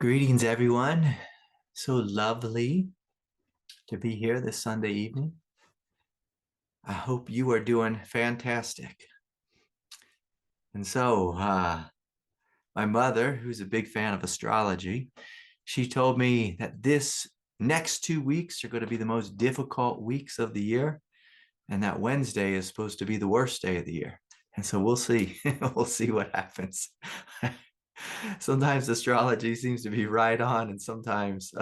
Greetings, everyone. So lovely to be here this Sunday evening. I hope you are doing fantastic. And so, my mother, who's a big fan of astrology, she told me that this next 2 weeks are going to be the most difficult weeks of the year, and that Wednesday is supposed to be the worst day of the year. And so we'll see. We'll see what happens. Sometimes astrology seems to be right on, and sometimes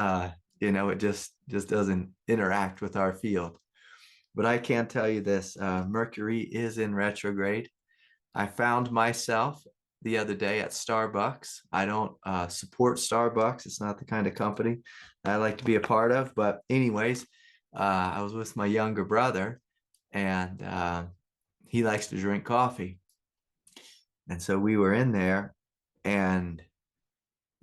it just doesn't interact with our field. But I can tell you this: Mercury is in retrograde. I found myself the other day at Starbucks. I don't support Starbucks; it's not the kind of company I like to be a part of. But anyways, I was with my younger brother, and he likes to drink coffee, and so we were in there, and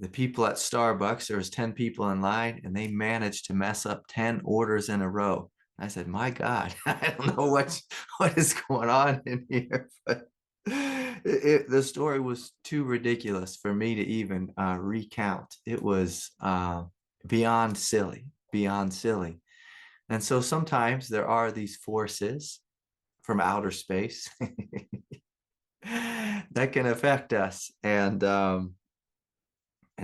the people at Starbucks, there was 10 people in line, and they managed to mess up 10 orders in a row. I said, my God, I don't know what is going on in here, but the story was too ridiculous for me to even recount. It was beyond silly, beyond silly. And so sometimes there are these forces from outer space that can affect us. And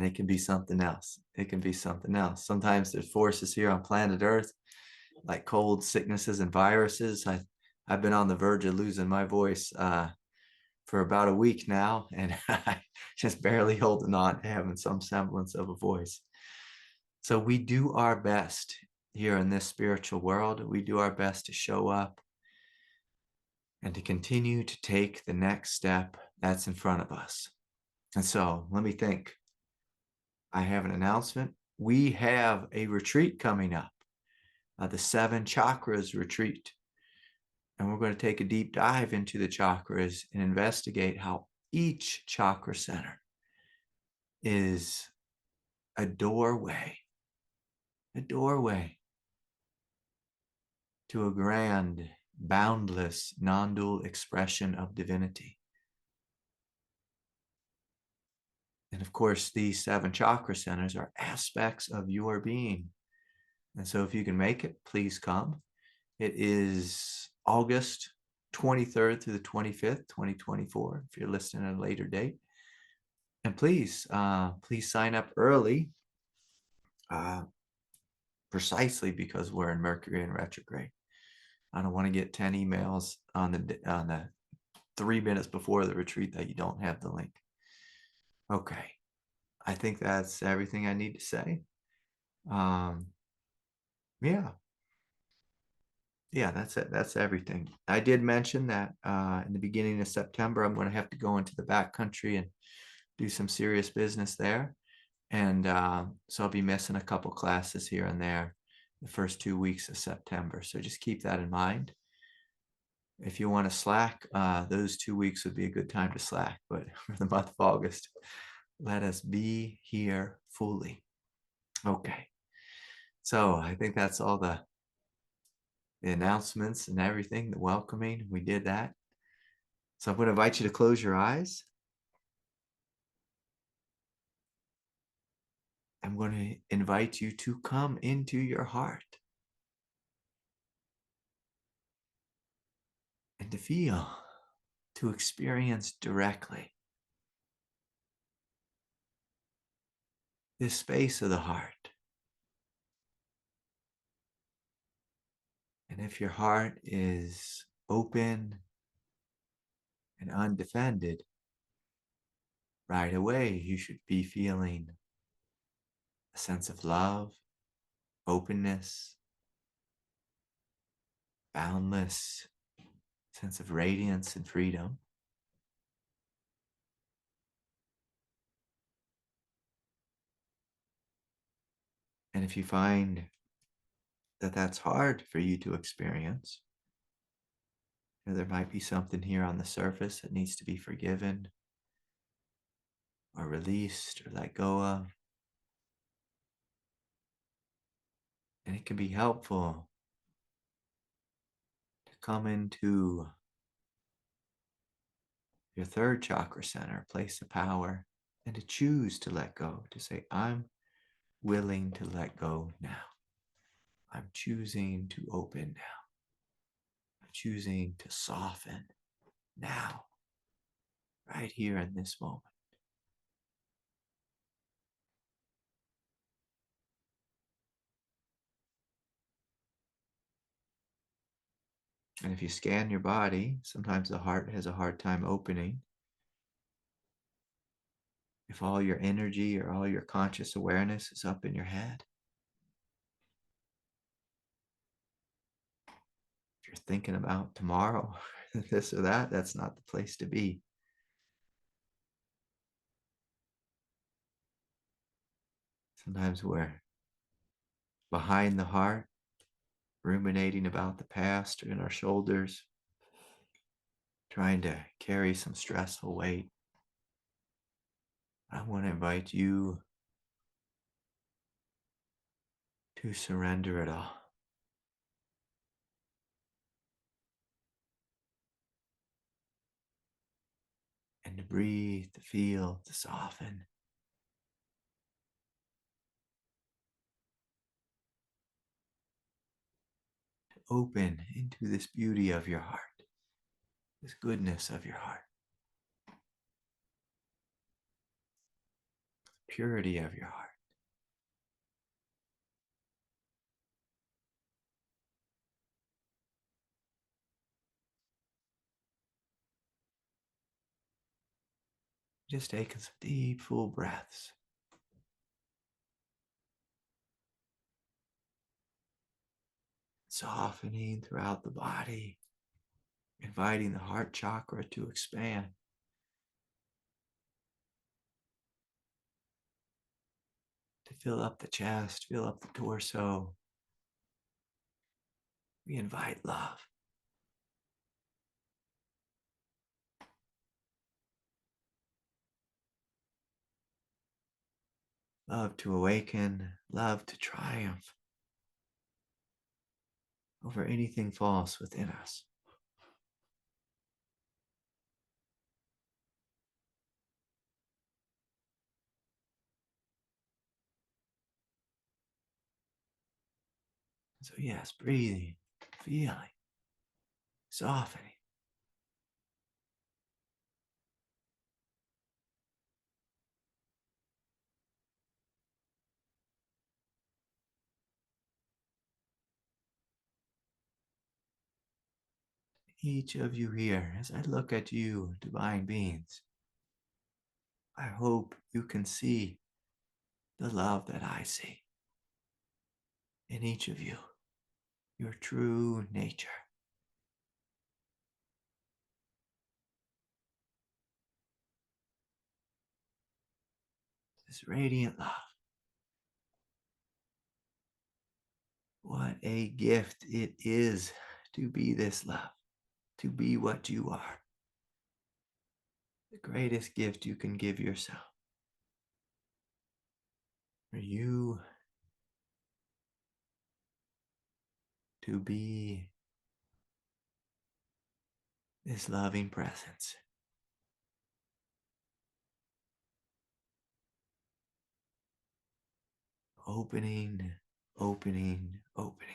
it can be something else. It can be something else. Sometimes there's forces here on planet Earth, like cold, sicknesses, and viruses. I've been on the verge of losing my voice for about a week now, and I just barely holding on to having some semblance of a voice. So we do our best here in this spiritual world. We do our best to show up and to continue to take the next step that's in front of us. And so let me think. I have an announcement. We have a retreat coming up, the 7 Chakras retreat. And we're going to take a deep dive into the chakras and investigate how each chakra center is a doorway to a grand, boundless, non-dual expression of divinity. And of course, these 7 chakra centers are aspects of your being. And so if you can make it, please come. It is August 23rd through the 25th, 2024, if you're listening at a later date. And please sign up early, precisely because we're in Mercury in retrograde. I don't want to get 10 emails on the 3 minutes before the retreat that you don't have the link. Okay. I think that's everything I need to say. Yeah, that's it. That's everything. I did mention that in the beginning of September, I'm going to have to go into the back country and do some serious business there. And so I'll be missing a couple classes here and there the first 2 weeks of September. So just keep that in mind. If you want to slack, those 2 weeks would be a good time to slack. But for the month of August, let us be here fully. Okay. So I think that's all the announcements and everything, the welcoming. We did that. So I'm going to invite you to close your eyes. I'm going to invite you to come into your heart and to feel, to experience directly this space of the heart. And if your heart is open and undefended, right away you should be feeling a sense of love, openness, boundless sense of radiance and freedom. And if you find that that's hard for you to experience, there might be something here on the surface that needs to be forgiven or released or let go of. And it can be helpful to come into your 3rd chakra center, place of power, and to choose to let go, to say, I'm willing to let go now. I'm choosing to open now. I'm choosing to soften now, right here in this moment. And if you scan your body, sometimes the heart has a hard time opening. If all your energy or all your conscious awareness is up in your head, if you're thinking about tomorrow, this or that, that's not the place to be. Sometimes we're behind the heart, ruminating about the past or in our shoulders, trying to carry some stressful weight. I want to invite you to surrender it all. And to breathe, to feel, to soften. To open into this beauty of your heart, this goodness of your heart, purity of your heart. Just taking some deep, full breaths. Softening throughout the body, inviting the heart chakra to expand. To fill up the chest, fill up the torso. We invite love. Love to awaken, love to triumph over anything false within us. So yes, breathing, feeling, softening. Each of you here, as I look at you, divine beings, I hope you can see the love that I see in each of you, your true nature. This radiant love. What a gift it is to be this love, to be what you are. The greatest gift you can give yourself. For you to be this loving presence. Opening, opening, opening.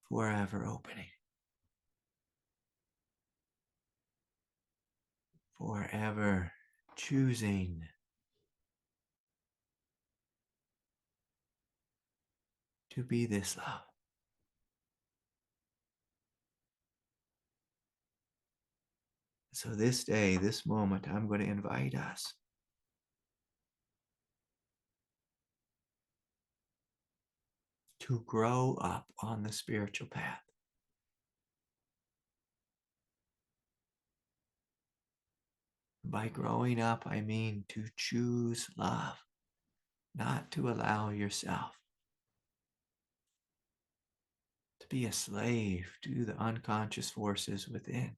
Forever opening. Forever choosing to be this love. So this day, this moment, I'm going to invite us to grow up on the spiritual path. By growing up, I mean to choose love, not to allow yourself to be a slave to the unconscious forces within,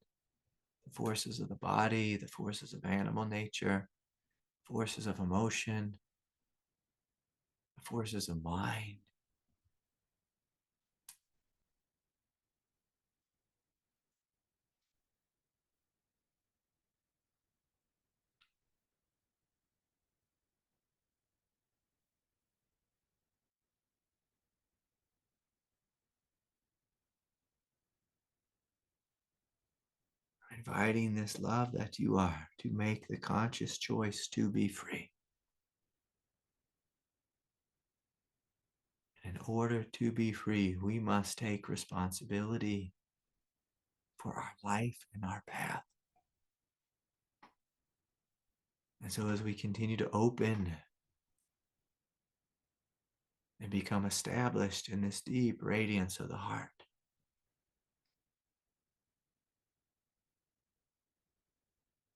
the forces of the body, the forces of animal nature, forces of emotion, the forces of mind. inviting this love that you are to make the conscious choice to be free. In order to be free, we must take responsibility for our life and our path. And so as we continue to open and become established in this deep radiance of the heart,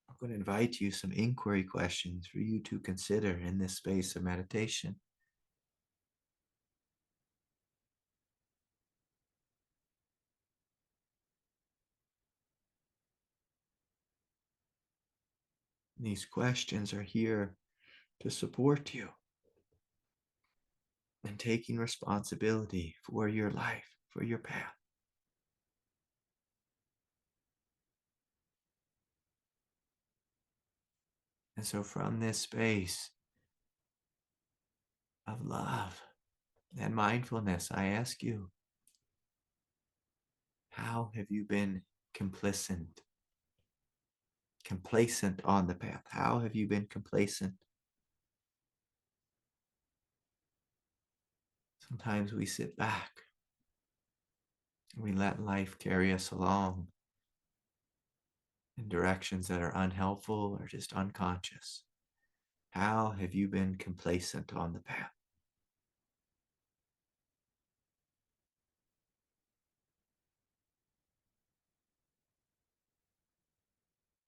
I'm going to invite you some inquiry questions for you to consider in this space of meditation. These questions are here to support you in taking responsibility for your life, for your path. And so from this space of love and mindfulness, I ask you, how have you been complacent on the path? How have you been complacent? Sometimes we sit back and we let life carry us along in directions that are unhelpful or just unconscious. How have you been complacent on the path?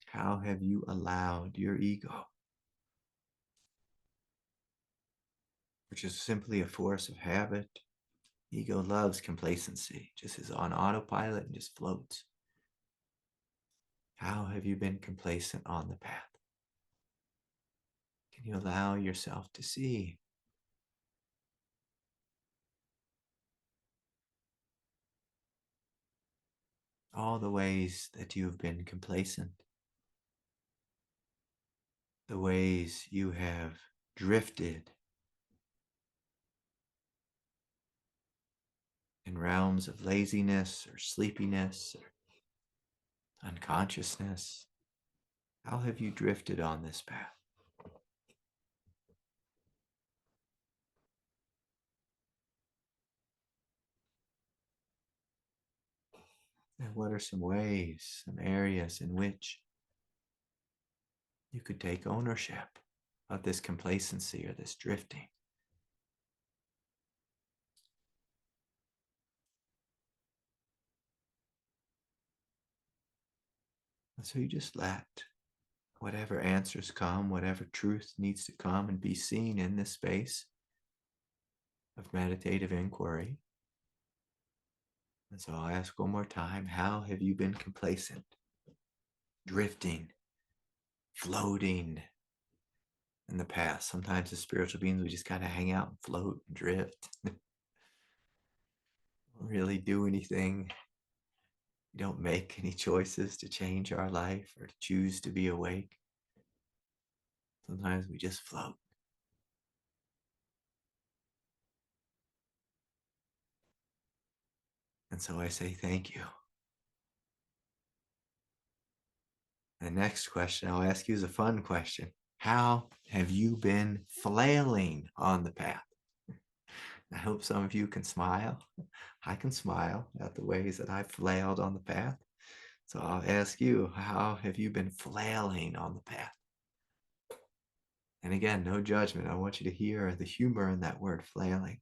How have you allowed your ego, which is simply a force of habit? Ego loves complacency, just is on autopilot and just floats. How have you been complacent on the path? Can you allow yourself to see all the ways that you have been complacent, the ways you have drifted in realms of laziness or sleepiness or unconsciousness? How have you drifted on this path? And what are some ways, some areas in which you could take ownership of this complacency or this drifting? And so you just let whatever answers come, whatever truth needs to come and be seen in this space of meditative inquiry. And so I'll ask one more time, how have you been complacent, drifting, floating in the past? Sometimes as spiritual beings, we just kind of hang out and float and drift. Don't really do anything. We don't make any choices to change our life or to choose to be awake. Sometimes we just float. And so I say thank you. The next question I'll ask you is a fun question. How have you been flailing on the path? I hope some of you can smile. I can smile at the ways that I've flailed on the path. So I'll ask you, how have you been flailing on the path? And again, no judgment. I want you to hear the humor in that word, flailing.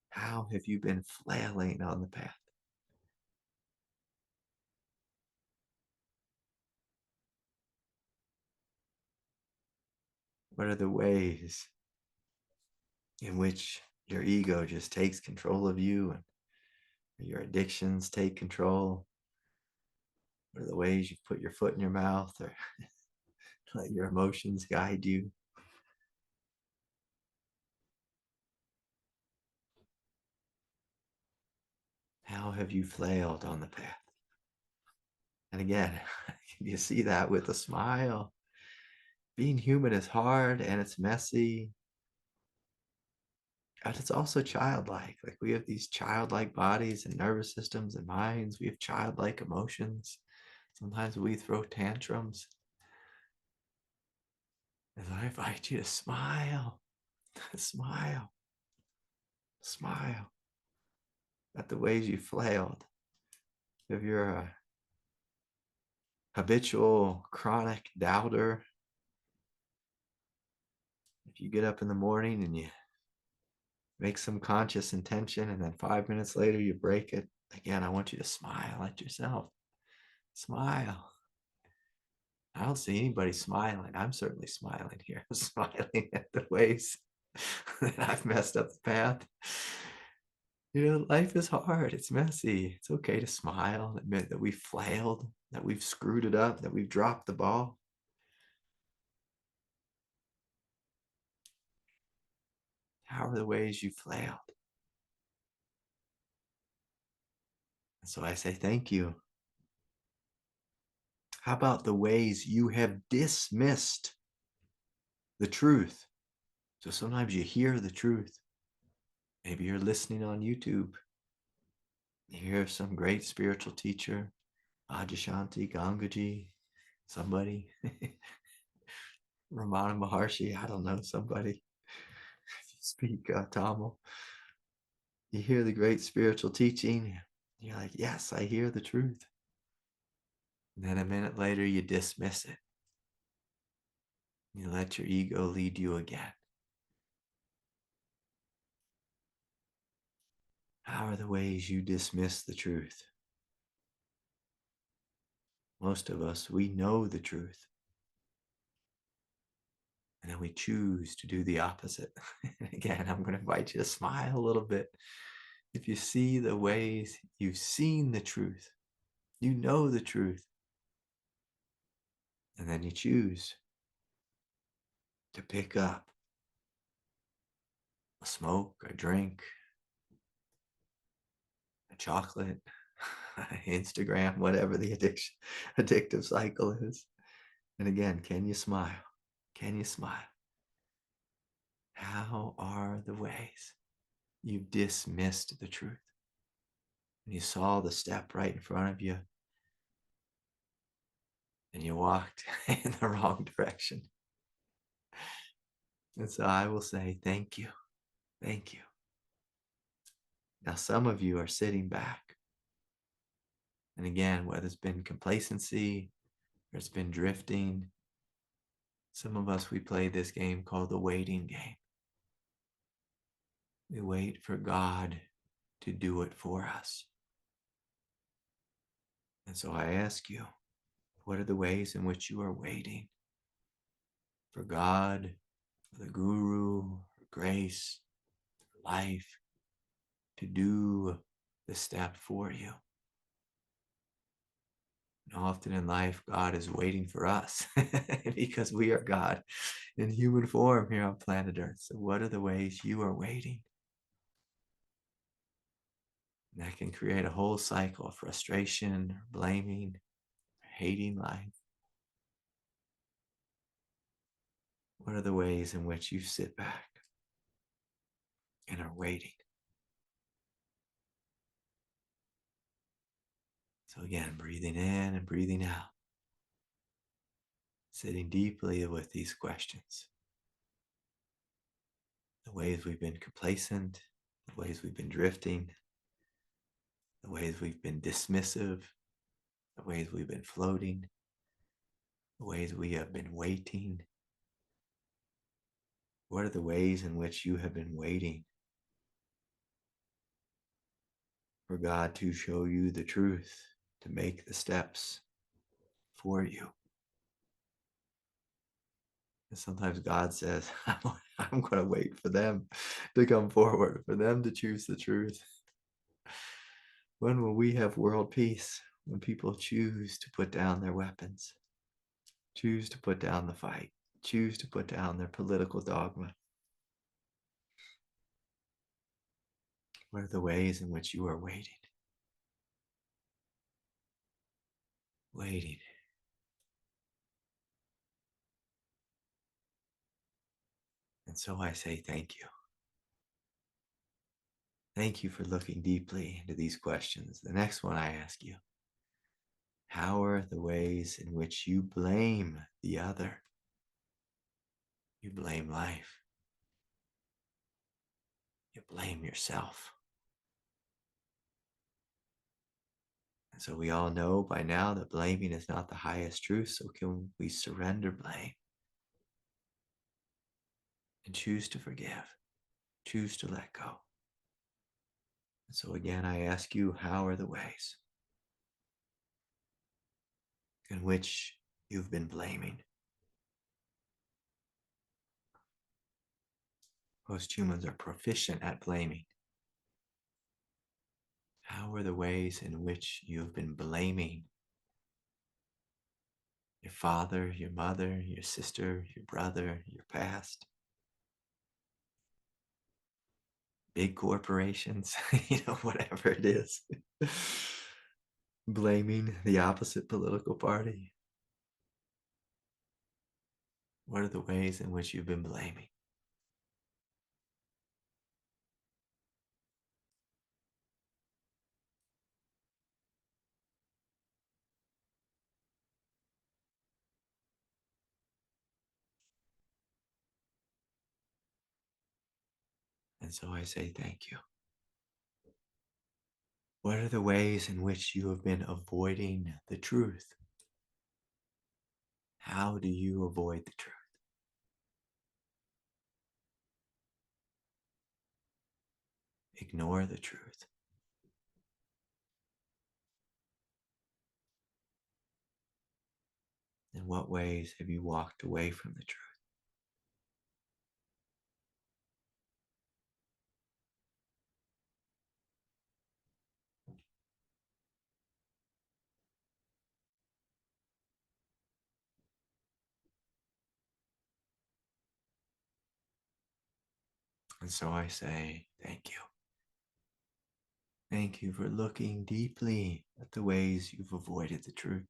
How have you been flailing on the path? What are the ways in which your ego just takes control of you and your addictions take control? What are the ways you put your foot in your mouth or let your emotions guide you? How have you flailed on the path? And again, you see that with a smile. Being human is hard and it's messy. And it's also childlike. Like we have these childlike bodies and nervous systems and minds. We have childlike emotions. Sometimes we throw tantrums. And I invite you to smile, smile, smile at the ways you flailed. If you're a habitual chronic doubter, if you get up in the morning and you make some conscious intention and then 5 minutes later you break it, again, I want you to smile at yourself. Smile. I don't see anybody smiling. I'm certainly smiling here. I'm smiling at the ways that I've messed up the path. Life is hard. It's messy. It's okay to smile, admit that we've flailed, that we've screwed it up, that we've dropped the ball. How are the ways you flailed? And so I say thank you. How about the ways you have dismissed the truth? So sometimes you hear the truth. Maybe you're listening on YouTube. You hear some great spiritual teacher, Adyashanti, Gangaji, somebody, Ramana Maharshi, I don't know, somebody speak Tamil. You hear the great spiritual teaching. You're like, yes, I hear the truth. And then a minute later, you dismiss it. You let your ego lead you again. How are the ways you dismiss the truth? Most of us, we know the truth. And then we choose to do the opposite. Again, I'm going to invite you to smile a little bit. If you see the ways you've seen the truth, you know the truth, and then you choose to pick up a smoke, a drink, a chocolate, Instagram, whatever the addictive cycle is. And again, can you smile? Can you smile? How are the ways you've dismissed the truth? And you saw the step right in front of you, and you walked in the wrong direction. And so I will say, thank you. Thank you. Now, some of you are sitting back. And again, whether it's been complacency or it's been drifting, some of us, we play this game called the waiting game. We wait for God to do it for us. And so I ask you, what are the ways in which you are waiting for God, for the guru, for grace, for life to do the step for you? And often in life, God is waiting for us because we are God in human form here on planet Earth. So what are the ways you are waiting? And that can create a whole cycle of frustration, or blaming, or hating life. What are the ways in which you sit back and are waiting? So again, breathing in and breathing out. Sitting deeply with these questions. The ways we've been complacent, the ways we've been drifting, the ways we've been dismissive, the ways we've been floating, the ways we have been waiting. What are the ways in which you have been waiting for God to show you the truth, to make the steps for you? And sometimes God says, I'm going to wait for them to come forward, for them to choose the truth. When will we have world peace? When people choose to put down their weapons, choose to put down the fight, choose to put down their political dogma. What are the ways in which you are waiting? Waiting. And so I say thank you. Thank you for looking deeply into these questions. The next one I ask you, How are the ways in which you blame the other? You blame life. You blame yourself. And so we all know by now that blaming is not the highest truth. So can we surrender blame and choose to forgive, choose to let go? And so again, I ask you, how are the ways in which you've been blaming? Most humans are proficient at blaming. How are the ways in which you've been blaming your father, your mother, your sister, your brother, your past, big corporations, whatever it is? Blaming the opposite political party. What are the ways in which you've been blaming? And so I say thank you. What are the ways in which you have been avoiding the truth? How do you avoid the truth? Ignore the truth. In what ways have you walked away from the truth? And so I say thank you. Thank you for looking deeply at the ways you've avoided the truth,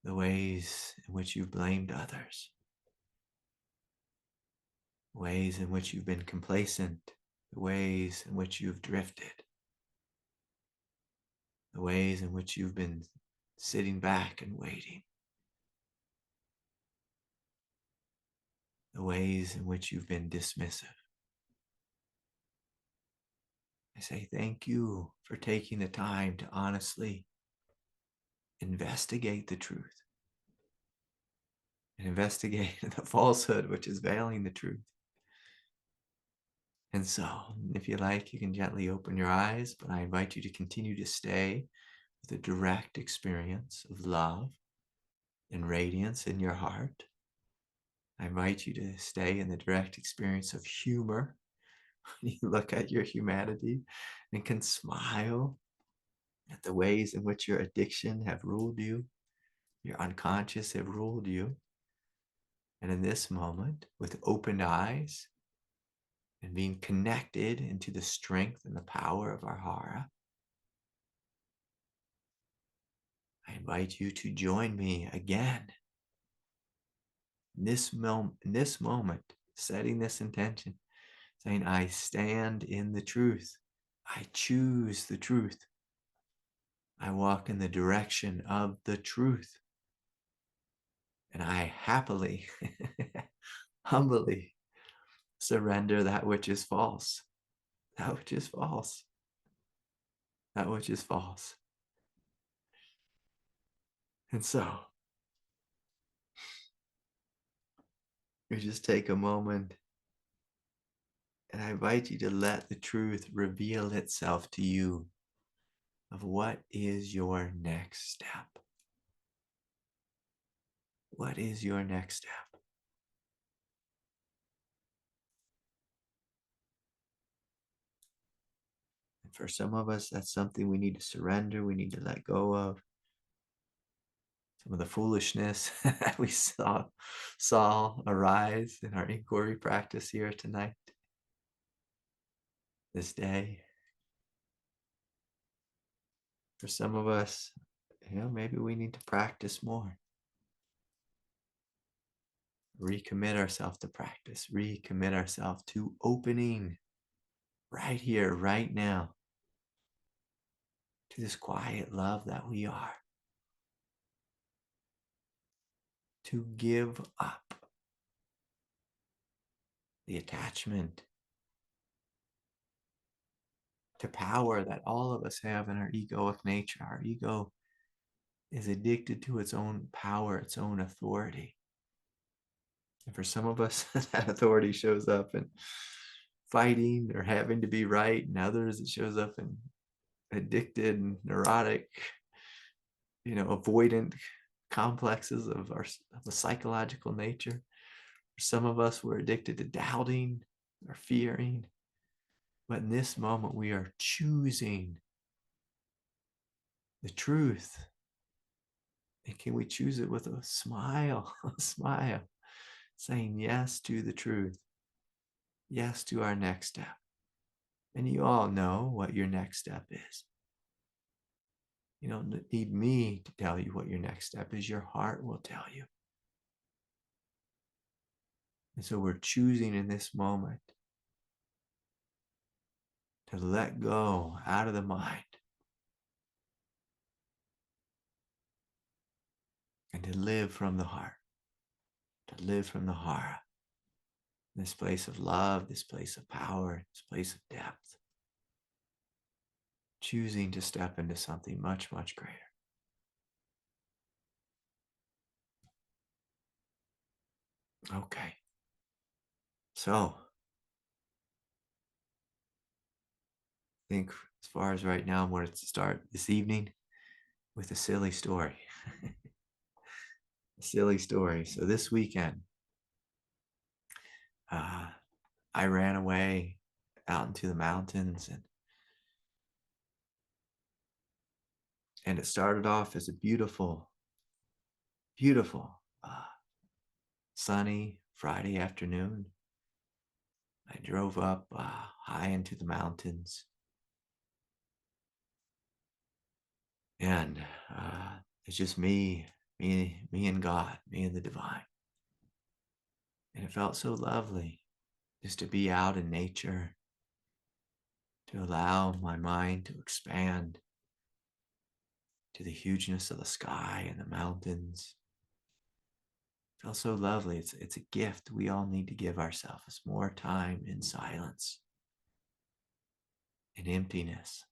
the ways in which you've blamed others, ways in which you've been complacent, the ways in which you've drifted, the ways in which you've been sitting back and waiting, the ways in which you've been dismissive. I say thank you for taking the time to honestly investigate the truth and investigate the falsehood which is veiling the truth. And so, if you like, you can gently open your eyes, but I invite you to continue to stay with a direct experience of love and radiance in your heart. I invite you to stay in the direct experience of humor. You look at your humanity and can smile at the ways in which your addiction have ruled you, your unconscious have ruled you. And in this moment, with open eyes and being connected into the strength and the power of our hara, I invite you to join me again in this moment, setting this intention, saying, I stand in the truth. I choose the truth. I walk in the direction of the truth. And I happily, humbly surrender that which is false, that which is false, that which is false. And so we just take a moment and I invite you to let the truth reveal itself to you of what is your next step. What is your next step? And for some of us, that's something we need to surrender. We need to let go of. Some of the foolishness that we saw arise in our inquiry practice here tonight, this day. For some of us, maybe we need to practice more. Recommit ourselves to practice. Recommit ourselves to opening right here, right now. to this quiet love that we are, to give up the attachment to power that all of us have in our egoic nature. Our ego is addicted to its own power, its own authority. And for some of us, that authority shows up in fighting or having to be right, and others it shows up in addicted and neurotic, avoidant complexes of a psychological nature. For some of us, we're addicted to doubting or fearing. But in this moment, we are choosing the truth. And can we choose it with a smile, a smile, saying yes to the truth, yes to our next step. And you all know what your next step is. You don't need me to tell you what your next step is. Your heart will tell you. And so we're choosing in this moment to let go out of the mind and to live from the heart, to live from the heart. This place of love, this place of power, this place of depth. Choosing to step into something much, much greater. Okay. So, I think as far as right now, I'm going to start this evening with a silly story. A silly story. So this weekend, I ran away out into the mountains, and it started off as a beautiful, beautiful, sunny Friday afternoon. I drove up high into the mountains, and it's just me and God, me and the divine. And it felt so lovely just to be out in nature, to allow my mind to expand to the hugeness of the sky and the mountains. It felt so lovely. It's a gift we all need to give ourselves, more time in silence, in emptiness.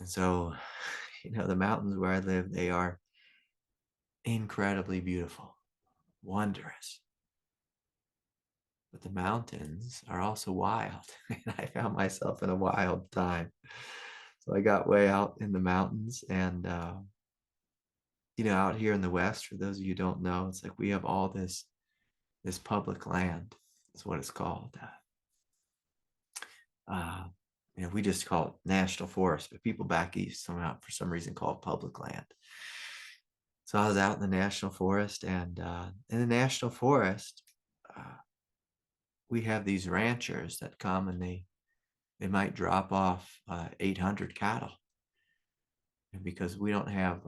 And so, the mountains where I live, they are incredibly beautiful, wondrous. But the mountains are also wild. And I found myself in a wild time. So I got way out in the mountains, and out here in the West, for those of you who don't know, it's like we have all this public land. Is what it's called. We just call it national forest, but people back east somehow, for some reason, call it public land. So I was out in the national forest, and in the national forest, we have these ranchers that come, and they might drop off 800 cattle. And because we don't have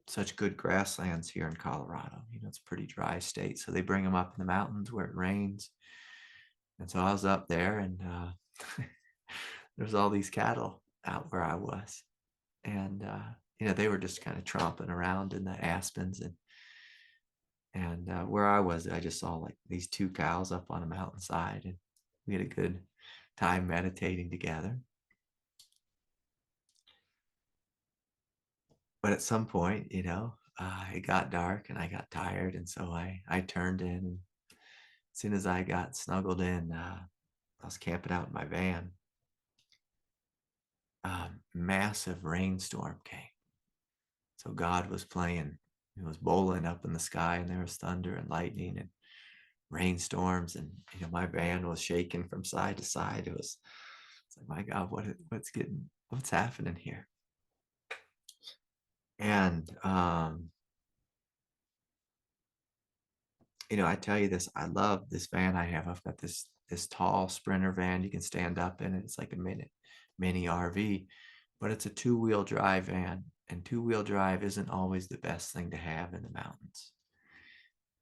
such good grasslands here in Colorado, it's a pretty dry state. So they bring them up in the mountains where it rains. And so I was up there, and there's all these cattle out where I was. And, they were just kind of tromping around in the aspens. And where I was, I just saw like these two cows up on a mountainside, and we had a good time meditating together. But at some point, it got dark and I got tired. And so I turned in. And as soon as I got snuggled in, I was camping out in my van. A massive rainstorm came. So God was playing. It was bowling up in the sky, and there was thunder and lightning and rainstorms. And, my van was shaking from side to side. It's like, my God, what's happening here? And, I tell you this, I love this van I have. I've got this tall Sprinter van you can stand up in. It's like a mini RV, but it's a two-wheel drive van, and two-wheel drive isn't always the best thing to have in the mountains,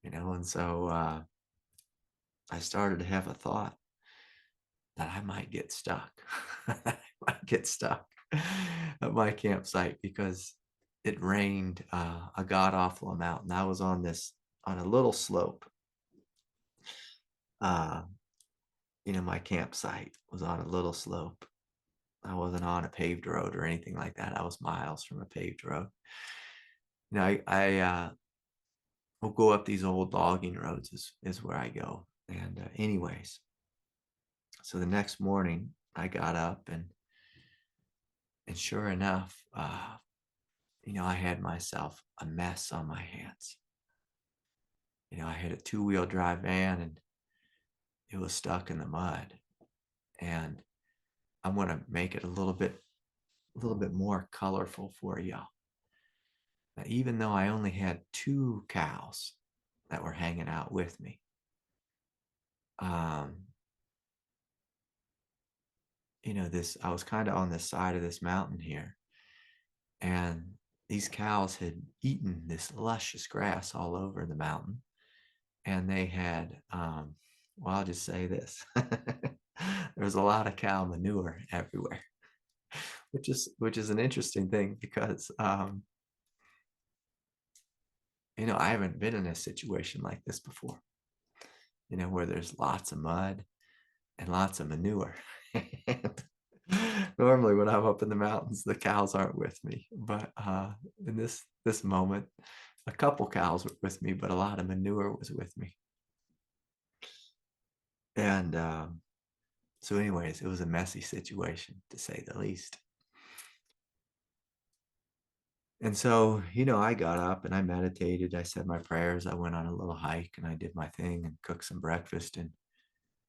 and so I started to have a thought. that I might get stuck. I might get stuck at my campsite because it rained a god awful amount, and I was on a little slope. Uh, my campsite was on a little slope. I wasn't on a paved road or anything like that. I was miles from a paved road. I will go up these old logging roads is where I go. And anyways, so the next morning I got up and sure enough, I had myself a mess on my hands. I had a 2-wheel drive van and it was stuck in the mud. And I'm going to make it a little bit more colorful for you. Now, even though I only had 2 cows that were hanging out with me, um, I was kind of on the side of this mountain here, and these cows had eaten this luscious grass all over the mountain, and they had, well, I'll just say this: there was a lot of cow manure everywhere, which is an interesting thing because, I haven't been in a situation like this before, where there's lots of mud and lots of manure. Normally when I'm up in the mountains, the cows aren't with me, but in this moment, a couple cows were with me, but a lot of manure was with me. And so anyways, it was a messy situation, to say the least. And so, I got up and I meditated. I said my prayers. I went on a little hike and I did my thing and cooked some breakfast. And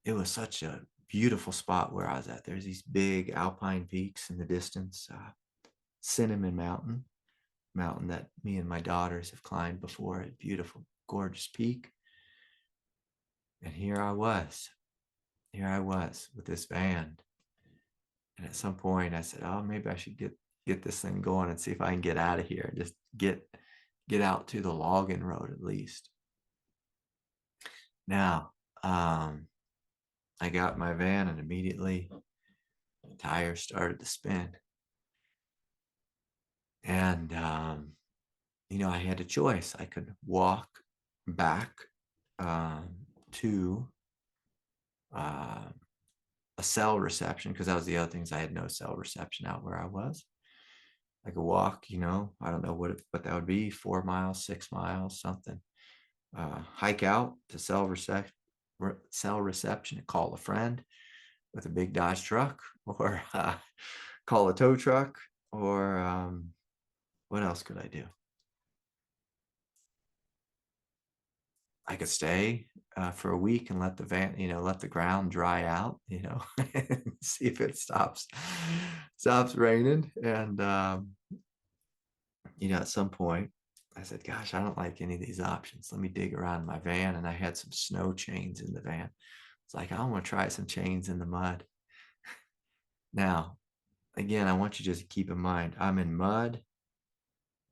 it was such a beautiful spot where I was at. There's these big alpine peaks in the distance. Cinnamon mountain that me and my daughters have climbed before. A beautiful, gorgeous peak. And here I was with this band. And at some point I said, oh, maybe I should get this thing going and see if I can get out of here and just get out to the logging road at least. Now, I got my van and immediately the tires started to spin. And, I had a choice. I could walk back to a cell reception, because that was the other things. I had no cell reception out where I was. I could walk, I don't know what that would be, 4 miles, 6 miles, something. Hike out to cell reception and call a friend with a big Dodge truck, or call a tow truck, or what else could I do? I could stay for a week and let the van, let the ground dry out, and see if it stops raining. And, at some point I said, gosh, I don't like any of these options. Let me dig around my van. And I had some snow chains in the van. It's like, I want to try some chains in the mud. Now, again, I want you just to keep in mind, I'm in mud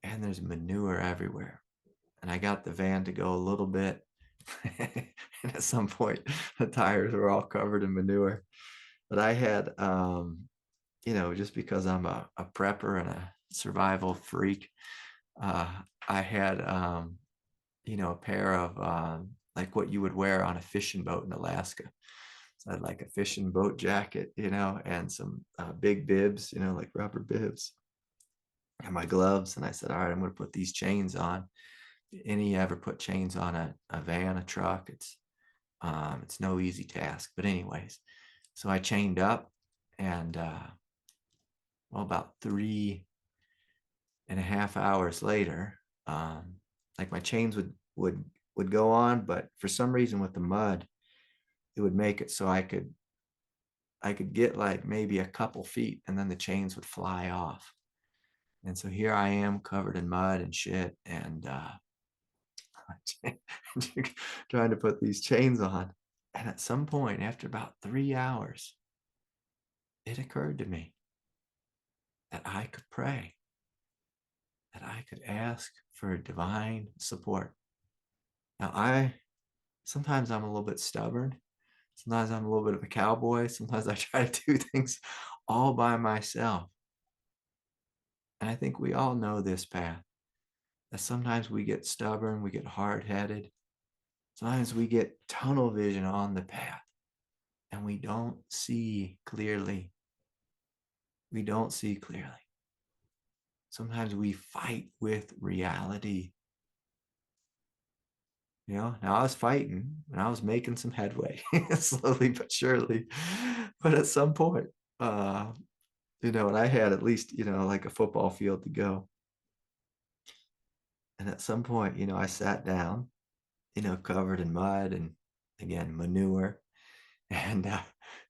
and there's manure everywhere. And I got the van to go a little bit. And at some point, the tires were all covered in manure. But I had, just because I'm a prepper and a survival freak, I had, a pair of like what you would wear on a fishing boat in Alaska. So I had like a fishing boat jacket, and some big bibs, like rubber bibs, and my gloves. And I said, all right, I'm going to put these chains on. Any ever put chains on a van, a truck, it's no easy task. But anyways, so I chained up, and about 3.5 hours later, like my chains would go on, but for some reason with the mud, it would make it so I could get like maybe a couple feet and then the chains would fly off. And so here I am covered in mud and shit, and trying to put these chains on. And at some point, after about 3 hours, it occurred to me that I could pray, that I could ask for divine support. Now, sometimes I'm a little bit stubborn. Sometimes I'm a little bit of a cowboy. Sometimes I try to do things all by myself. And I think we all know this path, that sometimes we get stubborn, we get hard-headed. Sometimes we get tunnel vision on the path and we don't see clearly. We don't see clearly. Sometimes we fight with reality. Now I was fighting and I was making some headway slowly but surely. But at some point, and I had at least, like a football field to go. And at some point, I sat down, covered in mud and again, manure. And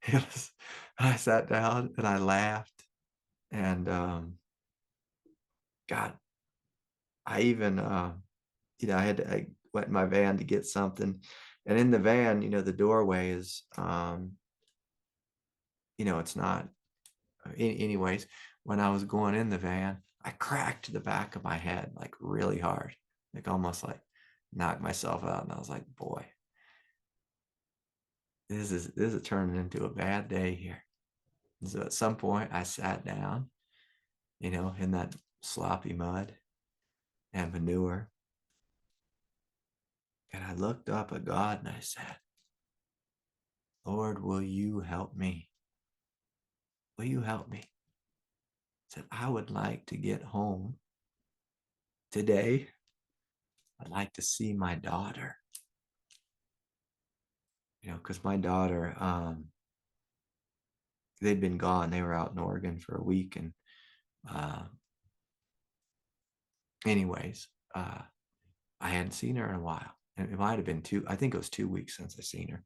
it was, I sat down and I laughed. And God, I even, I went in my van to get something. And in the van, the doorway is, it's not, anyways, when I was going in the van, I cracked the back of my head like really hard, like almost like knocked myself out. And I was like, boy, this is turning into a bad day here. And so at some point I sat down, in that sloppy mud and manure. And I looked up at God and I said, Lord, will you help me? Will you help me? I said, I would like to get home today. I'd like to see my daughter, because my daughter, they'd been gone. They were out in Oregon for a week. And uh, anyways, I hadn't seen her in a while. And it might have been I think it was 2 weeks since I seen her.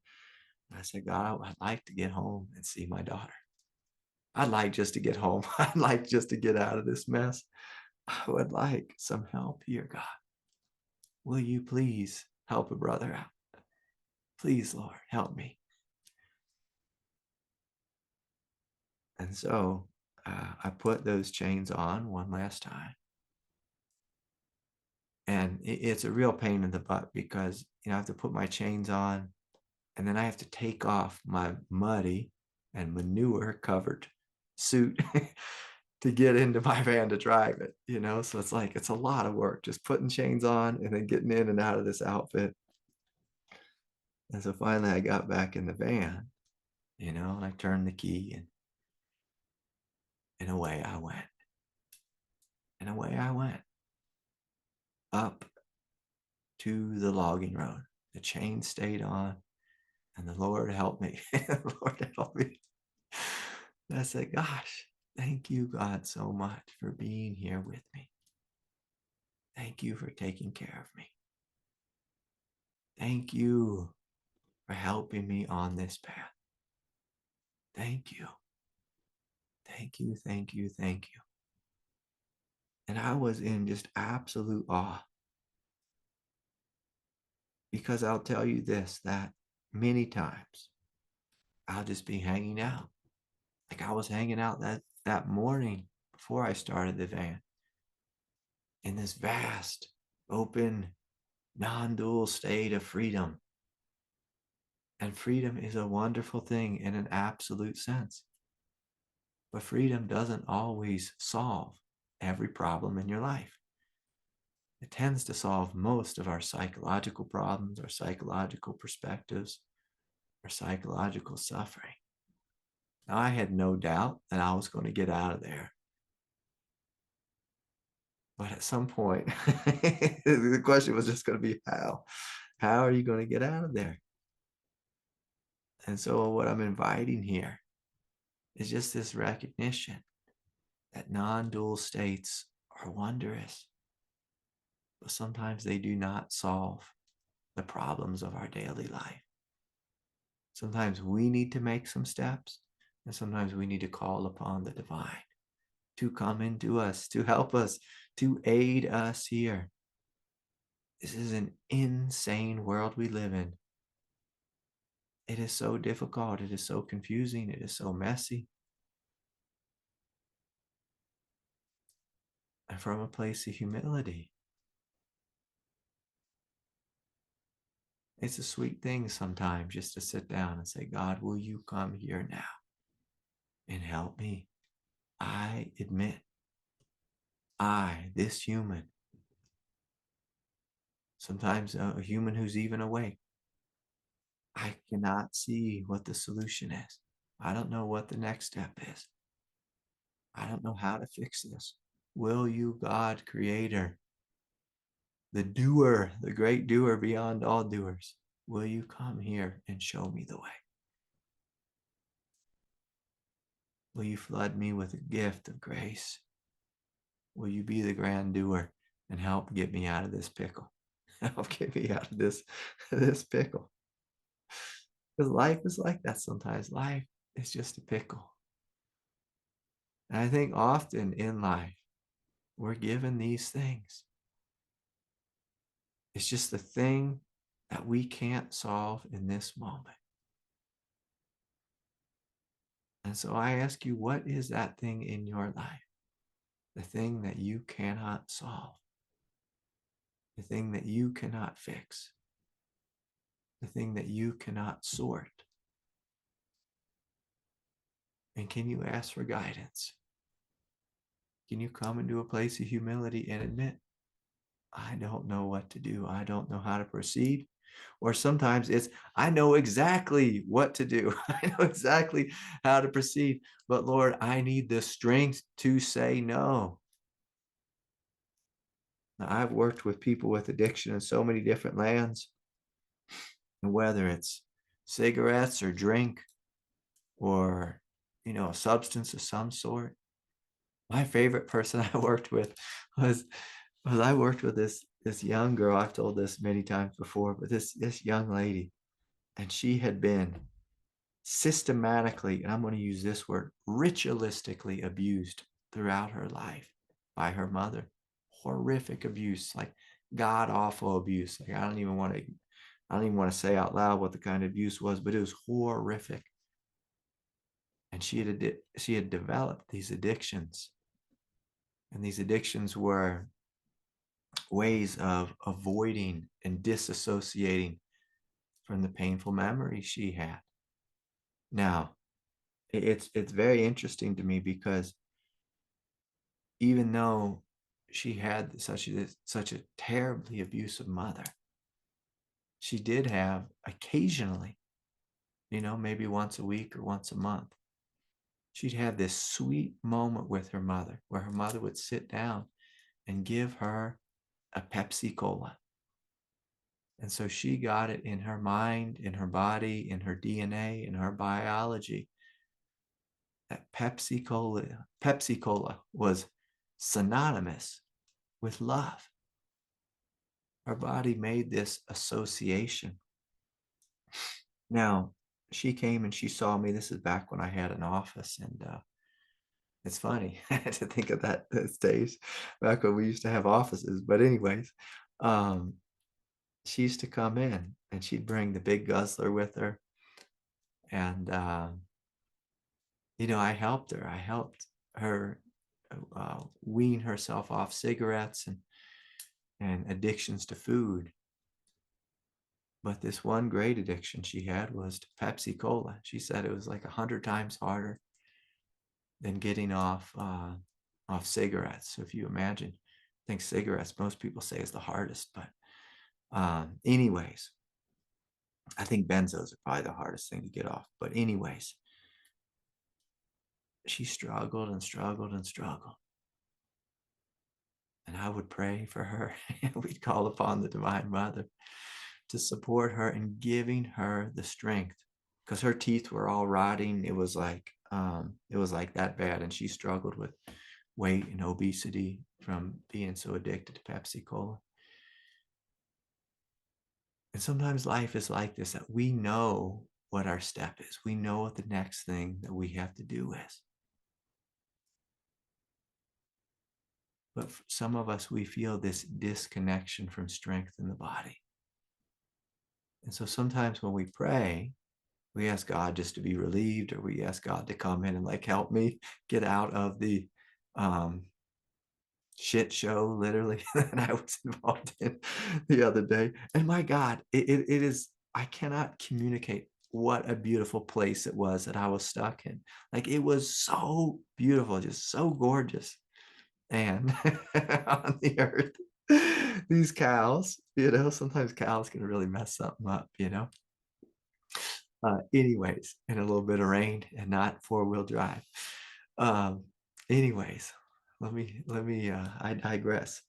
And I said, God, I'd like to get home and see my daughter. I'd like just to get home. I'd like just to get out of this mess. I would like some help here, God. Will you please help a brother out? Please, Lord, help me. And so I put those chains on one last time. And it's a real pain in the butt because, I have to put my chains on and then I have to take off my muddy and manure covered suit to get into my van to drive it, So it's a lot of work just putting chains on and then getting in and out of this outfit. And so finally I got back in the van, and I turned the key and away I went. And away I went up to the logging road. The chain stayed on and the Lord helped me. The Lord helped me. And I said, gosh, thank you, God, so much for being here with me. Thank you for taking care of me. Thank you for helping me on this path. Thank you. Thank you, thank you, thank you. And I was in just absolute awe. Because I'll tell you this, that many times I'll just be hanging out. Like I was hanging out that morning before I started the van in this vast, open, non-dual state of freedom. And freedom is a wonderful thing in an absolute sense. But freedom doesn't always solve every problem in your life. It tends to solve most of our psychological problems, our psychological perspectives, our psychological suffering. Now, I had no doubt that I was going to get out of there. But at some point, the question was just going to be how? How are you going to get out of there? And so what I'm inviting here is just this recognition that non-dual states are wondrous, but sometimes they do not solve the problems of our daily life. Sometimes we need to make some steps, and sometimes we need to call upon the divine to come into us, to help us, to aid us here. This is an insane world we live in. It is so difficult. It is so confusing. It is so messy. And from a place of humility, It's a sweet thing sometimes just to sit down and say, God, will you come here now and help me? I admit, this human, sometimes a human who's even awake, I cannot see what the solution is. I don't know what the next step is. I don't know how to fix this. Will you, God, creator, the doer, the great doer beyond all doers, will you come here and show me the way? Will you flood me with a gift of grace? Will you be the grand doer and help get me out of this pickle? Help get me out of this pickle. Because life is like that sometimes. Life is just a pickle. And I think often in life, we're given these things. It's just the thing that we can't solve in this moment. And so I ask you, what is that thing in your life? The thing that you cannot solve, the thing that you cannot fix, the thing that you cannot sort. And can you ask for guidance? Can you come into a place of humility and admit, I don't know what to do. I don't know how to proceed. Or sometimes it's, I know exactly what to do. I know exactly how to proceed. But Lord, I need the strength to say no. Now, I've worked with people with addiction in so many different lands, and whether it's cigarettes or drink or, a substance of some sort. My favorite person I worked with was I worked with this young girl. I've told this many times before, but this young lady, and she had been systematically, and I'm going to use this word, ritualistically abused throughout her life by her mother. Horrific abuse, like god awful abuse. Like I don't even want to say out loud what the kind of abuse was, but it was horrific. And she had developed these addictions, and these addictions were ways of avoiding and disassociating from the painful memories she had. Now, it's very interesting to me because even though she had such a terribly abusive mother, she did have occasionally, maybe once a week or once a month, she'd have this sweet moment with her mother where her mother would sit down and give her a Pepsi Cola. And so she got it in her mind, in her body, in her DNA, in her biology, that Pepsi Cola was synonymous with love. Her body made this association. Now, she came and she saw me. This is back when I had an office, and it's funny to think of that those days back when we used to have offices. But anyways, she used to come in and she'd bring the big guzzler with her, and I helped her. I helped her wean herself off cigarettes and addictions to food. But this one great addiction she had was to Pepsi Cola. She said it was like 100 times harder than getting off cigarettes. So if you imagine, I think cigarettes, most people say is the hardest. But anyways, I think benzos are probably the hardest thing to get off. But anyways, she struggled and struggled and struggled. And I would pray for her. We'd call upon the Divine Mother to support her in giving her the strength, because her teeth were all rotting. It was like that bad, and she struggled with weight and obesity from being so addicted to Pepsi Cola. And sometimes life is like this, that we know what our step is. We know what the next thing that we have to do is. But for some of us, we feel this disconnection from strength in the body. And so sometimes when we pray, we ask God just to be relieved, or we ask God to come in and like help me get out of the shit show, literally, that I was involved in the other day. And my God, it is, I cannot communicate what a beautiful place it was that I was stuck in. Like, it was so beautiful, just so gorgeous. And on the earth, these cows, sometimes cows can really mess something up. Anyways, and a little bit of rain and not four-wheel drive. Um, anyways, I digress.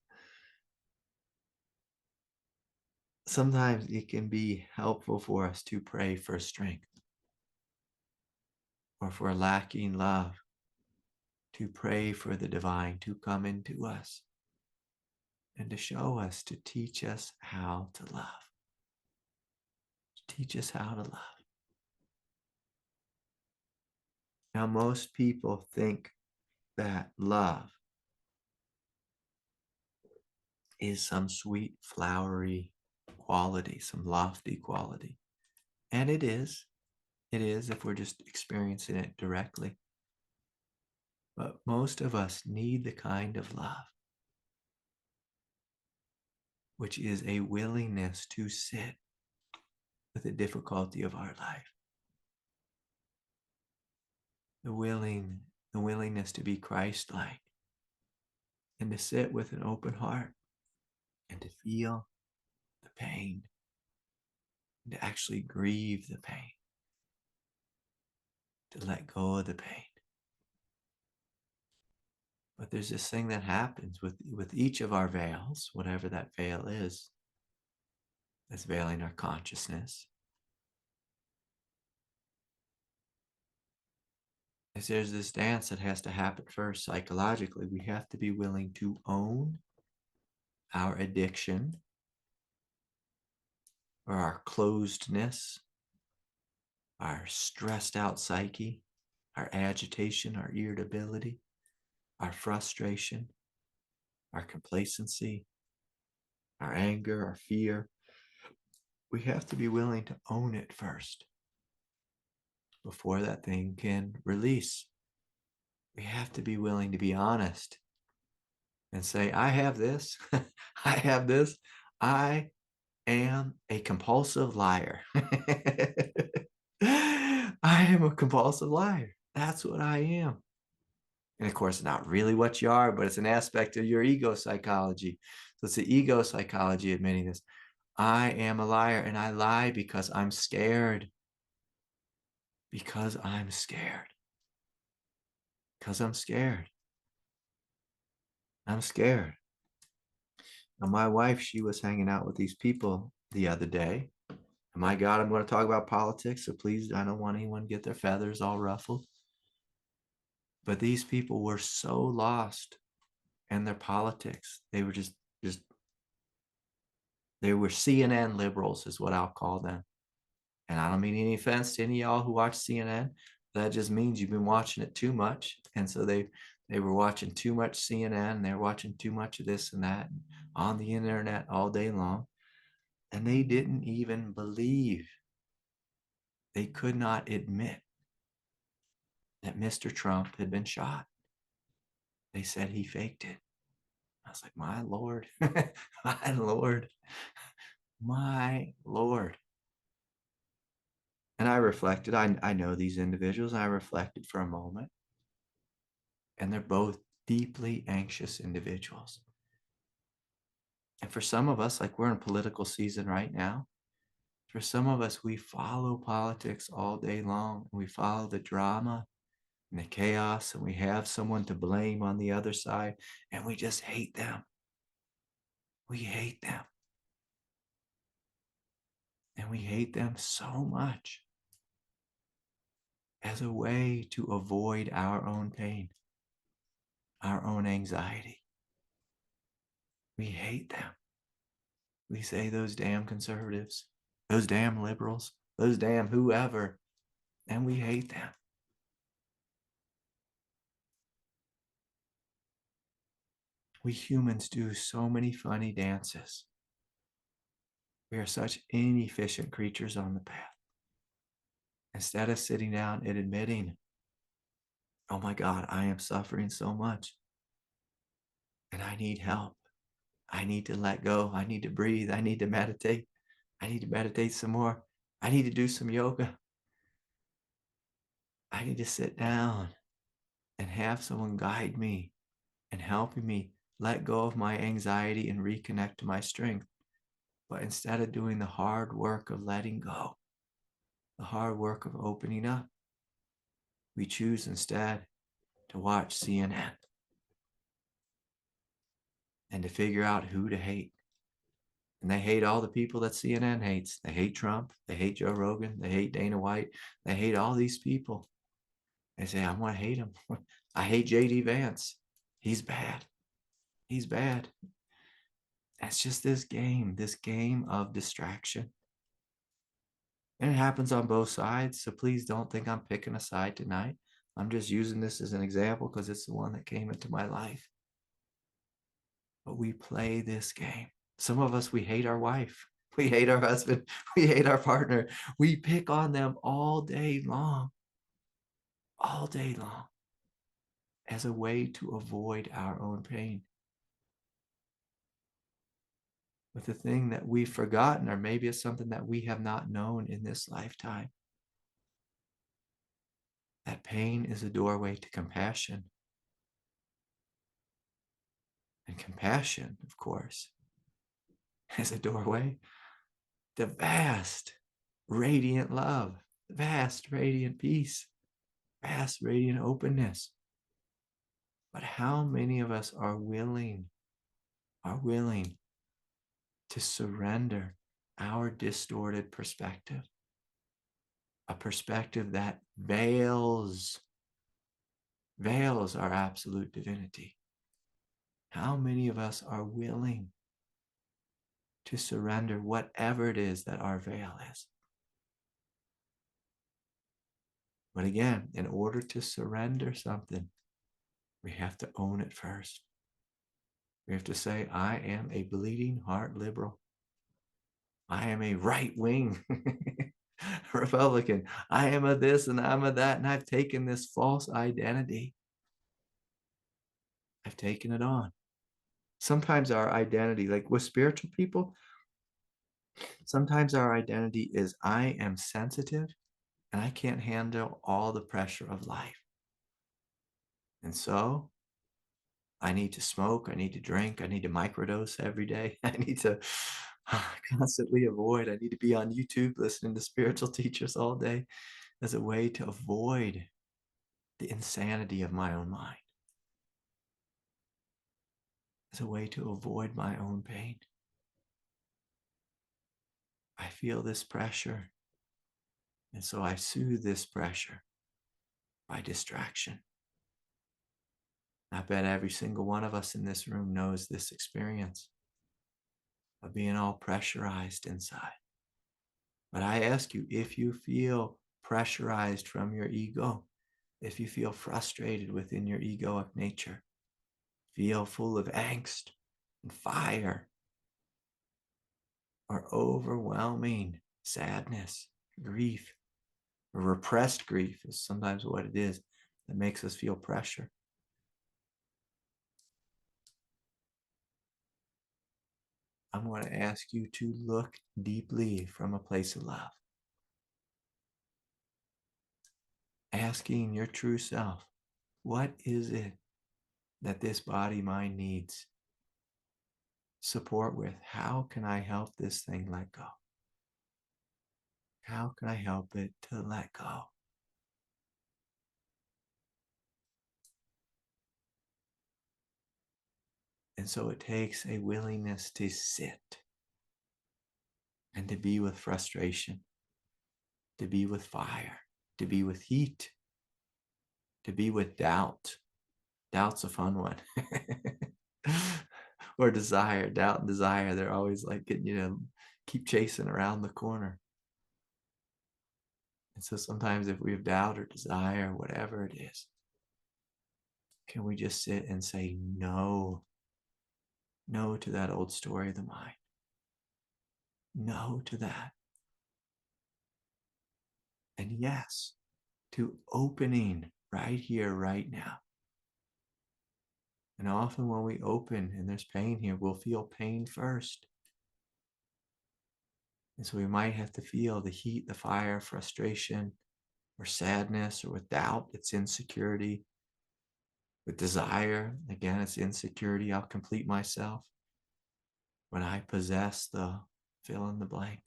Sometimes it can be helpful for us to pray for strength, or if we're lacking love, to pray for the divine to come into us and to show us, to teach us how to love, to teach us how to love. Now, most people think that love is some sweet, flowery quality, some lofty quality. And it is. It is, if we're just experiencing it directly. But most of us need the kind of love which is a willingness to sit with the difficulty of our life. The willingness to be Christ-like and to sit with an open heart and to feel the pain and to actually grieve the pain, to let go of the pain. But there's this thing that happens with each of our veils, whatever that veil is, that's veiling our consciousness, is there's this dance that has to happen first psychologically. We have to be willing to own our addiction or our closedness, our stressed out psyche, our agitation, our irritability, our frustration, our complacency, our anger, our fear. We have to be willing to own it first before that thing can release. We have to be willing to be honest and say, I have this, I have this, I am a compulsive liar. I am a compulsive liar. That's what I am. And of course, not really what you are, but it's an aspect of your ego psychology. So it's the ego psychology admitting this. I am a liar, and I lie because I'm scared. Because I'm scared. Because I'm scared. I'm scared. Now, my wife, she was hanging out with these people the other day. And my God, I'm going to talk about politics, so please, I don't want anyone to get their feathers all ruffled. But these people were so lost in their politics. They were just they were CNN liberals is what I'll call them. And I don't mean any offense to any of y'all who watch CNN. That just means you've been watching it too much. And so they were watching too much CNN, and they're watching too much of this and that on the internet all day long. And they didn't even believe, they could not admit that Mr. Trump had been shot. They said he faked it. I was like, my Lord, my Lord, my Lord. And I reflected, I know these individuals, I reflected for a moment, and they're both deeply anxious individuals. And for some of us, like we're in political season right now, for some of us, we follow politics all day long, and we follow the drama and the chaos, and we have someone to blame on the other side, and we just hate them. We hate them. And we hate them so much as a way to avoid our own pain, our own anxiety. We hate them. We say those damn conservatives, those damn liberals, those damn whoever, and we hate them. We humans do so many funny dances. We are such inefficient creatures on the path. Instead of sitting down and admitting, oh my God, I am suffering so much. and I need help. I need to let go. I need to breathe. I need to meditate. I need to meditate some more. I need to do some yoga. I need to sit down and have someone guide me and helping me let go of my anxiety and reconnect to my strength. But instead of doing the hard work of letting go, the hard work of opening up, we choose instead to watch CNN and to figure out who to hate. And they hate all the people that CNN hates. They hate Trump. They hate Joe Rogan. They hate Dana White. They hate all these people. They say, I'm going to hate him. I hate JD Vance. He's bad. He's bad. It's just this game of distraction. And it happens on both sides. So please don't think I'm picking a side tonight. I'm just using this as an example because it's the one that came into my life. But we play this game. Some of us, we hate our wife. We hate our husband. We hate our partner. We pick on them all day long as a way to avoid our own pain. But the thing that we've forgotten, or maybe it's something that we have not known in this lifetime, that pain is a doorway to compassion. And compassion, of course, is a doorway to vast, radiant love, vast, radiant peace, vast, radiant openness. But how many of us are willing to surrender our distorted perspective, a perspective that veils our absolute divinity? How many of us are willing to surrender whatever it is that our veil is? But again, in order to surrender something, we have to own it first. We have to say, I am a bleeding heart liberal. I am a right-wing Republican. I am a this and I'm a that, and I've taken this false identity. I've taken it on. Sometimes our identity, like with spiritual people, sometimes our identity is I am sensitive and I can't handle all the pressure of life. And so I need to smoke, I need to drink, I need to microdose every day. I need to constantly avoid. I need to be on YouTube listening to spiritual teachers all day as a way to avoid the insanity of my own mind, as a way to avoid my own pain. I feel this pressure, and so I soothe this pressure by distraction. I bet every single one of us in this room knows this experience of being all pressurized inside. But I ask you, if you feel pressurized from your ego, if you feel frustrated within your egoic nature, feel full of angst and fire, or overwhelming sadness, grief, or repressed grief is sometimes what it is that makes us feel pressure. I'm going to ask you to look deeply from a place of love, asking your true self, what is it that this body mind needs support with? How can I help this thing let go? How can I help it to let go? And so it takes a willingness to sit and to be with frustration, to be with fire, to be with heat, to be with doubt. Doubt's a fun one. Or desire, doubt and desire. They're always like, keep chasing around the corner. And so sometimes if we have doubt or desire, whatever it is, can we just sit and say no? No to that old story of the mind. No to that. And yes to opening right here, right now. And often when we open and there's pain here, we'll feel pain first. And so we might have to feel the heat, the fire, frustration, or sadness, or with doubt, it's insecurity. With desire, again, it's insecurity. I'll complete myself. When I possess the fill in the blank.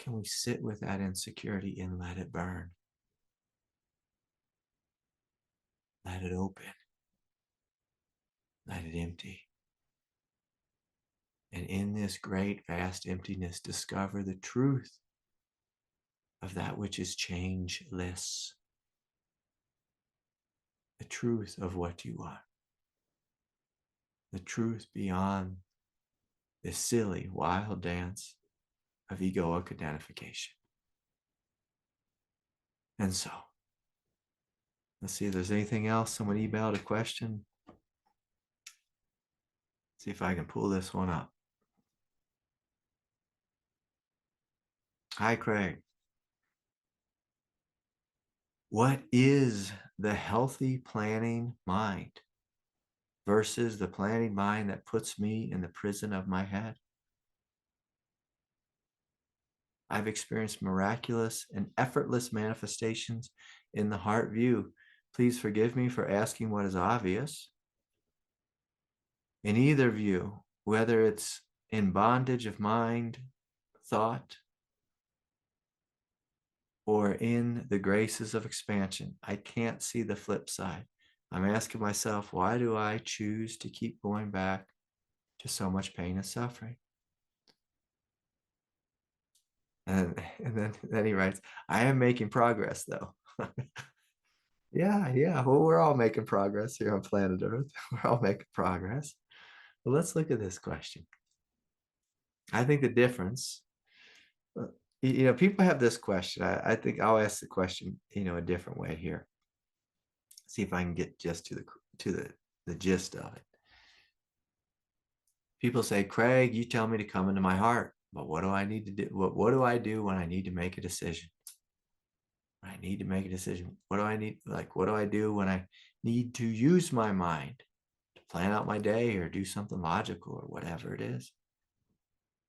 Can we sit with that insecurity and let it burn? Let it open. Let it empty. And in this great, vast emptiness, discover the truth of that which is changeless. The truth of what you are. The truth beyond this silly, wild dance of egoic identification. And so, let's see if there's anything else. Someone emailed a question. See if I can pull this one up. Hi, Craig. What is the healthy planning mind versus the planning mind that puts me in the prison of my head? I've experienced miraculous and effortless manifestations in the heart view. Please forgive me for asking what is obvious. In either view, whether it's in bondage of mind, thought, or in the graces of expansion, I can't see the flip side. I'm asking myself, why do I choose to keep going back to so much pain and suffering? And then he writes, I am making progress though. Yeah. Well, we're all making progress here on planet Earth. We're all making progress. Well, let's look at this question. I think the difference, people have this question. I think I'll ask the question, a different way here. See if I can get just to the gist of it. People say, Craig, you tell me to come into my heart, but what do I need to do? What do I do when I need to make a decision? When I need to make a decision. What do I need? What do I do when I need to use my mind to plan out my day or do something logical or whatever it is?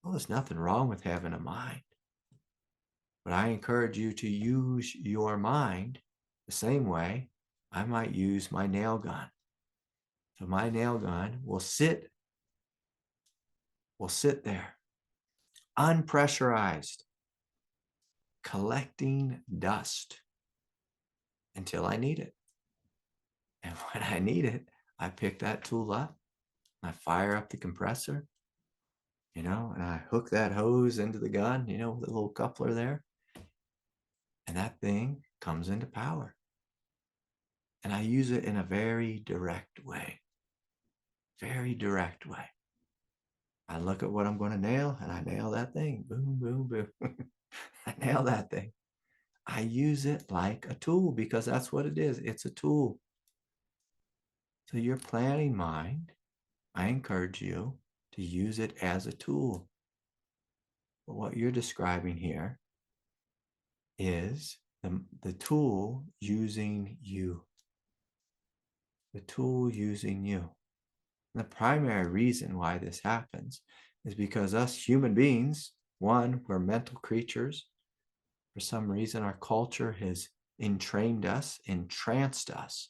Well, there's nothing wrong with having a mind. But I encourage you to use your mind the same way I might use my nail gun. So my nail gun will sit there, unpressurized, collecting dust until I need it. And when I need it, I pick that tool up, I fire up the compressor, and I hook that hose into the gun, with a little coupler there. And that thing comes into power. And I use it in a very direct way. Very direct way. I look at what I'm going to nail and I nail that thing. Boom, boom, boom. I nail that thing. I use it like a tool because that's what it is. It's a tool. So your planning mind, I encourage you to use it as a tool. But what you're describing here is the tool using you. The tool using you. And the primary reason why this happens is because us human beings, one, we're mental creatures. For some reason, our culture has entrained us, entranced us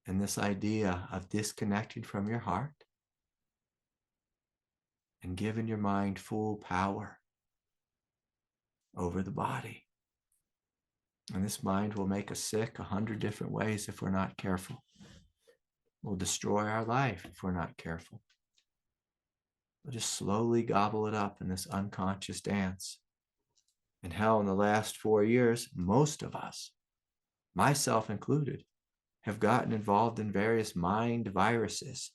in this idea of disconnecting from your heart and giving your mind full power over the body. And this mind will make us sick 100 different ways if we're not careful. Will destroy our life if we're not careful. We'll just slowly gobble it up in this unconscious dance. And hell, in the last 4 years, most of us, myself included, have gotten involved in various mind viruses.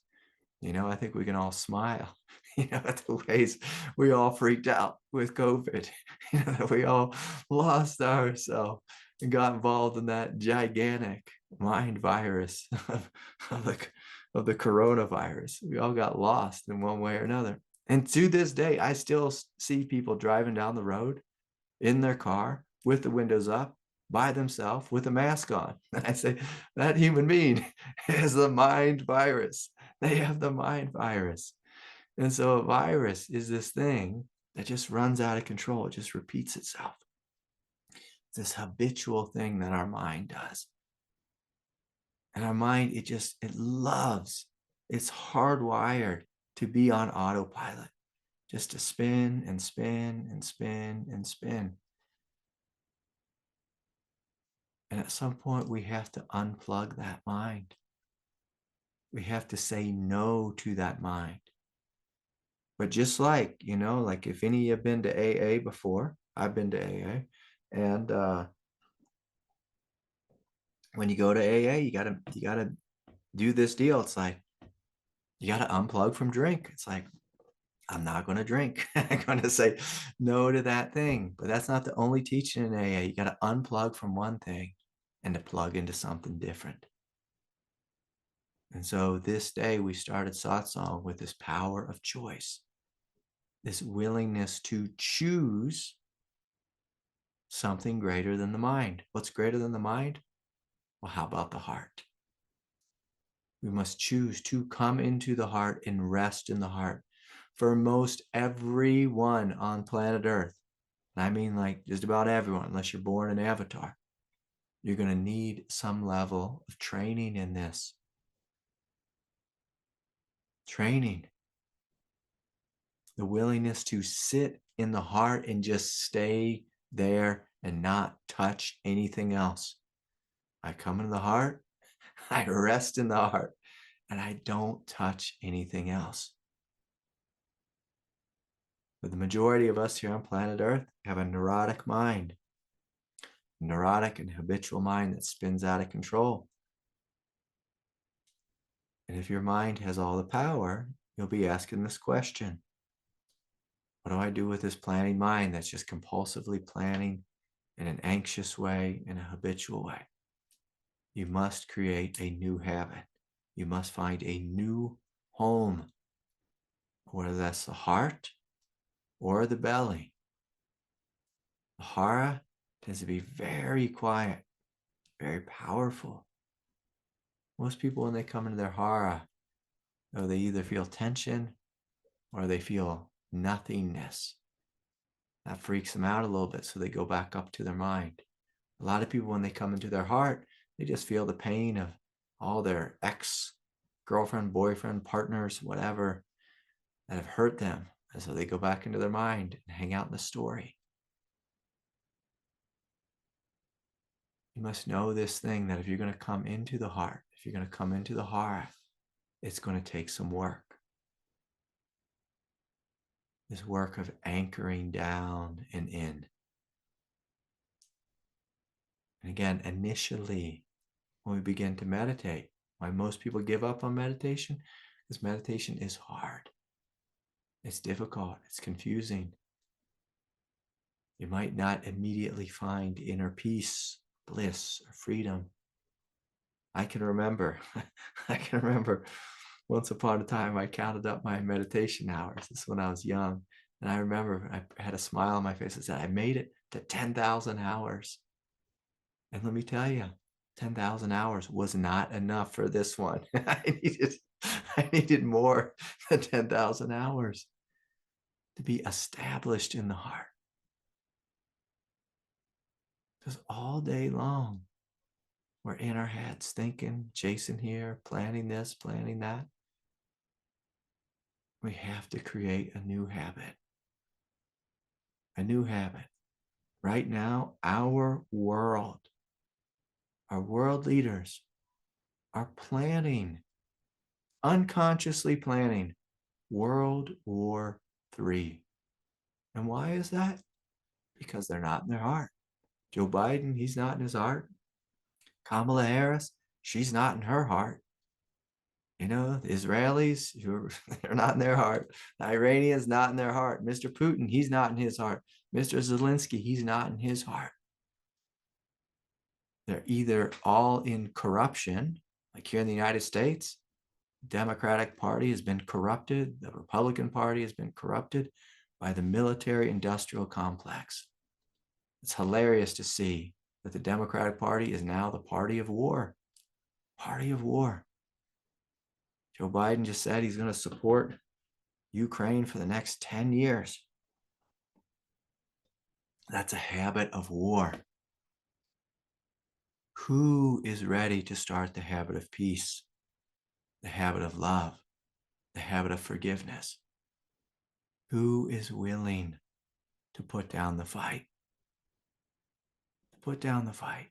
I think we can all smile, at the ways we all freaked out with COVID, that we all lost ourselves and got involved in that gigantic mind virus of the coronavirus. We all got lost in one way or another. And to this day, I still see people driving down the road in their car with the windows up, by themselves with a mask on. I say, that human being is the mind virus. They have the mind virus. And so a virus is this thing that just runs out of control. It just repeats itself. It's this habitual thing that our mind does. And our mind, it loves, it's hardwired to be on autopilot, just to spin and spin and spin and spin. And at some point, we have to unplug that mind. We have to say no to that mind. But just like, like if any of you have been to AA before, I've been to AA. And when you go to AA, you gotta do this deal. It's like, you gotta unplug from drink. It's like, I'm not going to drink. I'm going to say no to that thing. But that's not the only teaching in AA. You got to unplug from one thing and to plug into something different. And so this day we started satsang with this power of choice, this willingness to choose something greater than the mind. What's greater than the mind? Well, how about the heart? We must choose to come into the heart and rest in the heart. For most everyone on planet Earth, and I mean like just about everyone, unless you're born an avatar, you're going to need some level of training in this. Training. The willingness to sit in the heart and just stay there and not touch anything else. I come into the heart, I rest in the heart, and I don't touch anything else. But the majority of us here on planet Earth have a neurotic mind, neurotic and habitual mind that spins out of control. And if your mind has all the power, you'll be asking this question: what do I do with this planning mind that's just compulsively planning in an anxious way, in a habitual way? You must create a new habit. You must find a new home, whether that's the heart or the belly. The hara tends to be very quiet, very powerful. Most people, when they come into their hara, they either feel tension or they feel nothingness. That freaks them out a little bit, so they go back up to their mind. A lot of people, when they come into their heart, they just feel the pain of all their ex-girlfriend, boyfriend, partners, whatever, that have hurt them. And so they go back into their mind and hang out in the story. You must know this thing, that if you're going to come into the heart, if you're going to come into the hara, it's going to take some work. This work of anchoring down and in. And again, initially, when we begin to meditate, why most people give up on meditation? Because meditation is hard. It's difficult. It's confusing. You might not immediately find inner peace, bliss, or freedom. I can remember once upon a time, I counted up my meditation hours. This is when I was young. And I remember I had a smile on my face. I said, I made it to 10,000 hours. And let me tell you, 10,000 hours was not enough for this one. I needed more than 10,000 hours to be established in the heart. Because all day long, we're in our heads thinking, chasing here, planning this, planning that. We have to create a new habit. A new habit. Right now, our world leaders are planning, unconsciously planning, World War III. And why is that? Because they're not in their heart. Joe Biden, he's not in his heart. Kamala Harris, she's not in her heart. The Israelis, they're not in their heart. The Iranians, not in their heart. Mr. Putin, he's not in his heart. Mr. Zelensky, he's not in his heart. They're either all in corruption, like here in the United States, the Democratic Party has been corrupted. The Republican Party has been corrupted by the military-industrial complex. It's hilarious to see that the Democratic Party is now the party of war. Party of war. Joe Biden just said he's going to support Ukraine for the next 10 years. That's a habit of war. Who is ready to start the habit of peace, the habit of love, the habit of forgiveness? Who is willing to put down the fight? To put down the fight,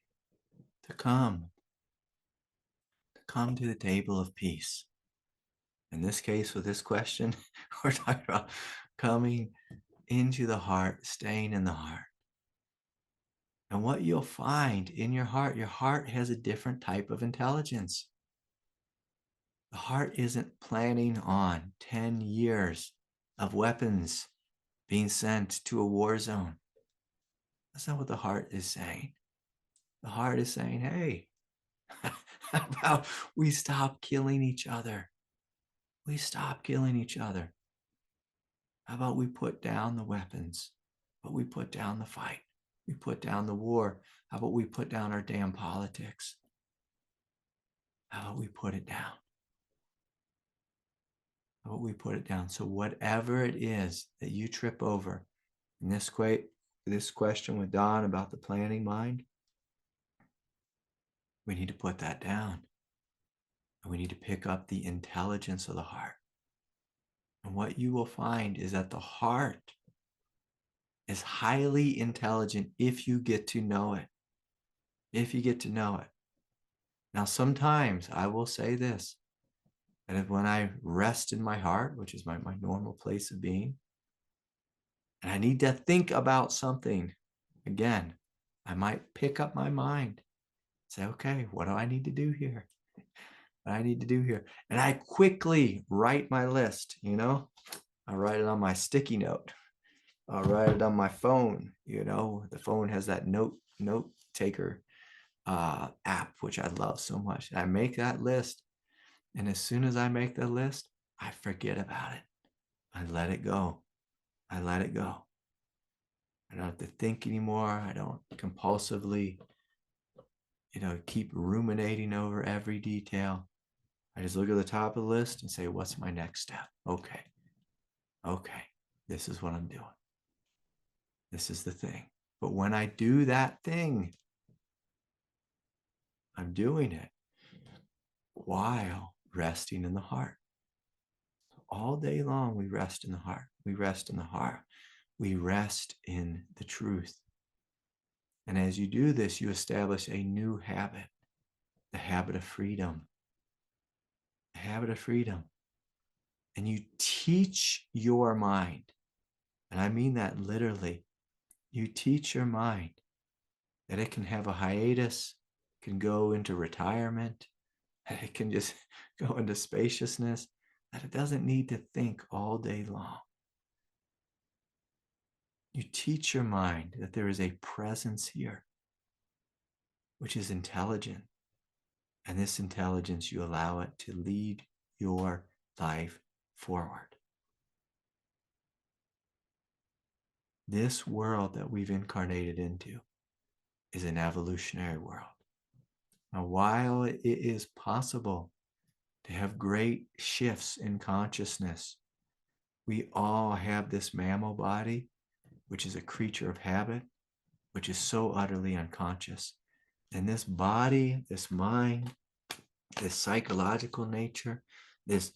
to come to the table of peace. In this case, with this question, we're talking about coming into the heart, staying in the heart. And what you'll find in your heart has a different type of intelligence. The heart isn't planning on 10 years of weapons being sent to a war zone. That's not what the heart is saying. The heart is saying, hey, how about we stop killing each other? We stop killing each other. How about we put down the weapons, but we put down the fight? We put down the war. How about we put down our damn politics? How about we put it down? How about we put it down? So whatever it is that you trip over, in this question with Don about the planning mind, we need to put that down. And we need to pick up the intelligence of the heart. And what you will find is that the heart is highly intelligent if you get to know it. If you get to know it. Now, sometimes I will say this, that when I rest in my heart, which is my normal place of being, and I need to think about something, again, I might pick up my mind, say, okay, what do I need to do here? What do I need to do here? And I quickly write my list, I write it on my sticky note. I'll write it on my phone. The phone has that note taker app, which I love so much. And I make that list. And as soon as I make the list, I forget about it. I let it go. I let it go. I don't have to think anymore. I don't compulsively, keep ruminating over every detail. I just look at the top of the list and say, what's my next step? Okay. This is what I'm doing. This is the thing. But when I do that thing, I'm doing it while resting in the heart. So all day long, we rest in the heart. We rest in the heart. We rest in the truth. And as you do this, you establish a new habit, the habit of freedom. The habit of freedom. And you teach your mind, and I mean that literally, you teach your mind that it can have a hiatus, can go into retirement, that it can just go into spaciousness, that it doesn't need to think all day long. You teach your mind that there is a presence here, which is intelligent. And this intelligence, you allow it to lead your life forward. This world that we've incarnated into is an evolutionary world. Now, while it is possible to have great shifts in consciousness, we all have this mammal body, which is a creature of habit, which is so utterly unconscious. And this body, this mind, this psychological nature, this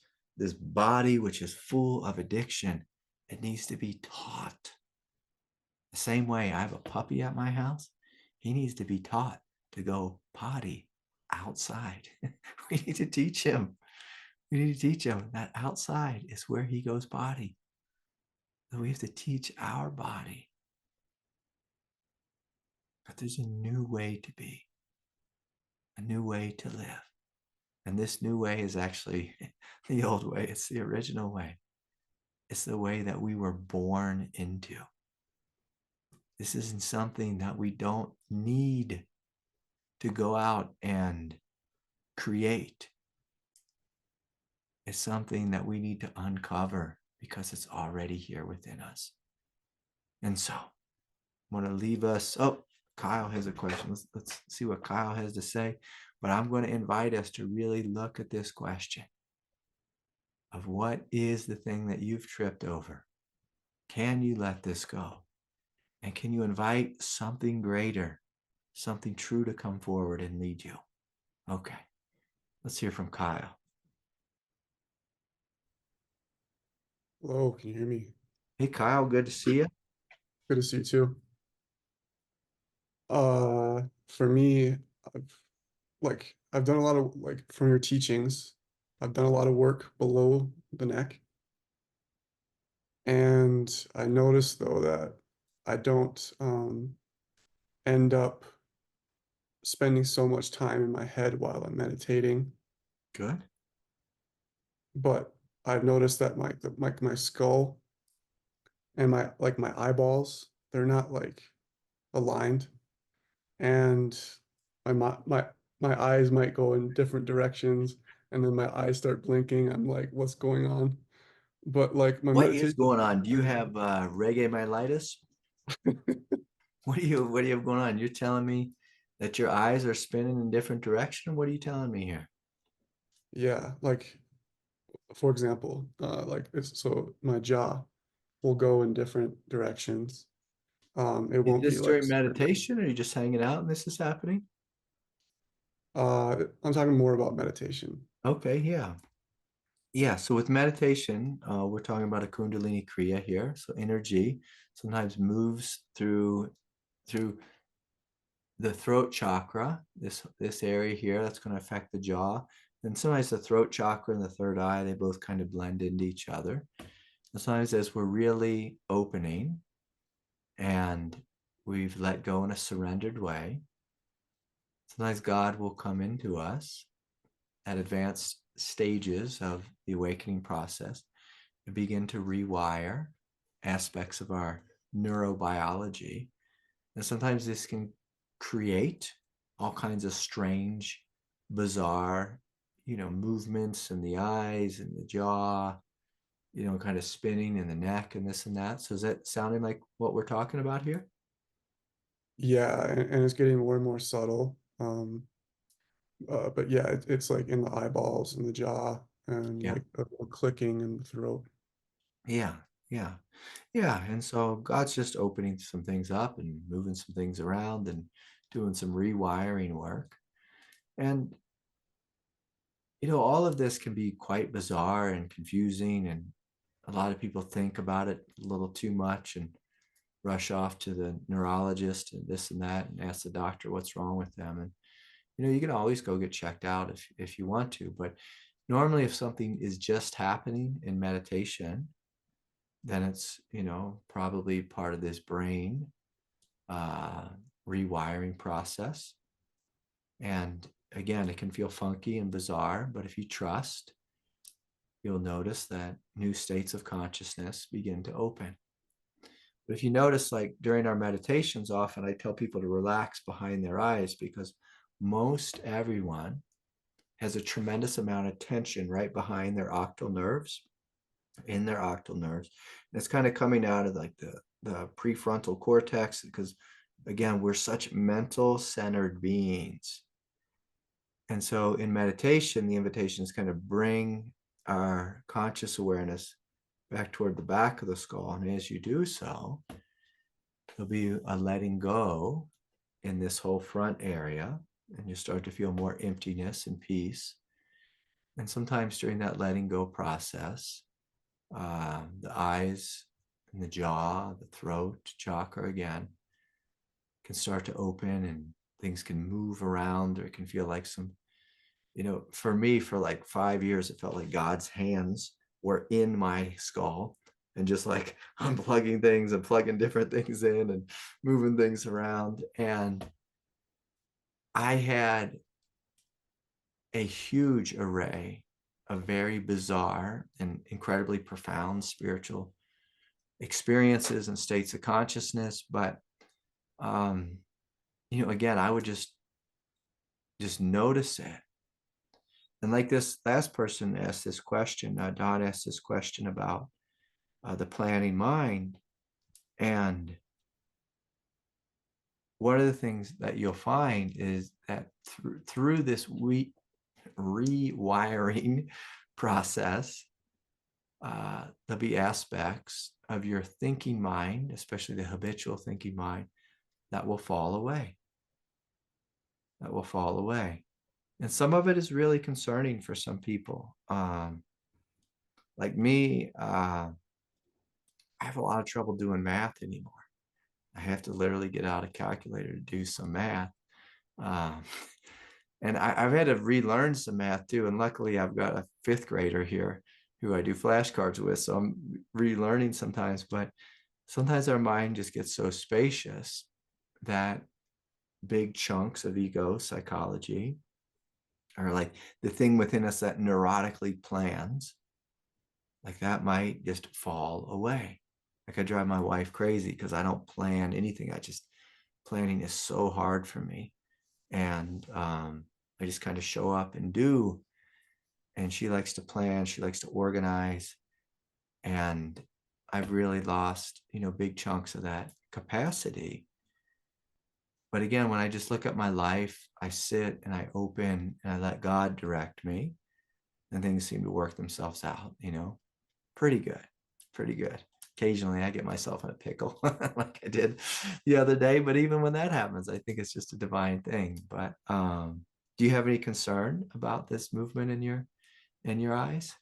body which is full of addiction, it needs to be taught. The same way I have a puppy at my house, he needs to be taught to go potty outside. We need to teach him. We need to teach him that outside is where he goes potty. So we have to teach our body that there's a new way to be, a new way to live. And this new way is actually the old way. It's the original way. It's the way that we were born into. This isn't something that we don't need to go out and create. It's something that we need to uncover because it's already here within us. And so I'm going to leave us. Oh, Kyle has a question. Let's see what Kyle has to say. But I'm going to invite us to really look at this question of what is the thing that you've tripped over? Can you let this go? And can you invite something greater, something true to come forward and lead you? Okay, let's hear from Kyle. Hello, can you hear me? Hey, Kyle, good to see you. Good to see you too. For me, I've I've done a lot of from your teachings, I've done a lot of work below the neck. And I noticed though that I don't end up spending so much time in my head while I'm meditating. Good. But I've noticed that my skull and my eyeballs, they're not like aligned. And my eyes might go in different directions, and then my eyes start blinking. I'm like, what's going on? But like my What is meditation, going on? Do you have reggae myelitis? What do you have going on? You're telling me that your eyes are spinning in different direction? What are you telling me here? yeah, like for example, so my jaw will go in different directions. It Is won't be this like during meditation or are you just hanging out and this is happening? I'm talking more about meditation. Okay, yeah. Yeah, so with meditation, we're talking about a Kundalini Kriya here. So energy sometimes moves through the throat chakra, this area here, that's going to affect the jaw. And sometimes the throat chakra and the third eye, they both kind of blend into each other. And sometimes as we're really opening and we've let go in a surrendered way, sometimes God will come into us at advanced stages of the awakening process and begin to rewire aspects of our neurobiology. And sometimes this can create all kinds of strange, bizarre, movements in the eyes and the jaw, kind of spinning in the neck and this and that. So is that sounding like what we're talking about here? Yeah, and it's getting more and more subtle. But yeah, it's like in the eyeballs and the jaw and Yeah. like a clicking in the throat. Yeah. Yeah. Yeah. And so God's just opening some things up and moving some things around and doing some rewiring work. And, all of this can be quite bizarre and confusing. And a lot of people think about it a little too much and rush off to the neurologist and this and that and ask the doctor what's wrong with them. And, you can always go get checked out if you want to. But normally, if something is just happening in meditation, then it's, probably part of this brain uh, rewiring process. And again, it can feel funky and bizarre, but if you trust, you'll notice that new states of consciousness begin to open. But if you notice, like during our meditations, often I tell people to relax behind their eyes because most everyone has a tremendous amount of tension right behind their octal nerves, in their octal nerves. And it's kind of coming out of like the prefrontal cortex because, again, we're such mental centered beings. And so in meditation, the invitation is kind of bring our conscious awareness back toward the back of the skull. And as you do so, there'll be a letting go in this whole front area, and you start to feel more emptiness and peace. And sometimes during that letting go process, the eyes and the jaw, the throat chakra again, can start to open and things can move around, or it can feel like some, for me, for like 5 years, it felt like God's hands were in my skull and just like unplugging things and plugging different things in and moving things around. And I had a huge array of very bizarre and incredibly profound spiritual experiences and states of consciousness. But, again, I would just notice it. And like this last person asked this question, Don asked this question about the planning mind. And one of the things that you'll find is that through this rewiring process, there'll be aspects of your thinking mind, especially the habitual thinking mind, that will fall away. That will fall away. And some of it is really concerning for some people. Like me, I have a lot of trouble doing math anymore. I have to literally get out a calculator to do some math. Um, and I've had to relearn some math too. And luckily, I've got a fifth grader here who I do flashcards with. So I'm relearning sometimes. But sometimes our mind just gets so spacious that big chunks of ego psychology, or like the thing within us that neurotically plans, like that might just fall away. Like I drive my wife crazy because I don't plan anything. Planning is so hard for me. And I just kind of show up and do. And she likes to plan, she likes to organize. And I've really lost, big chunks of that capacity. But again, when I just look at my life, I sit and I open and I let God direct me, and things seem to work themselves out, pretty good, pretty good. Occasionally I get myself in a pickle like I did the other day. But even when that happens, I think it's just a divine thing. But do you have any concern about this movement in your eyes?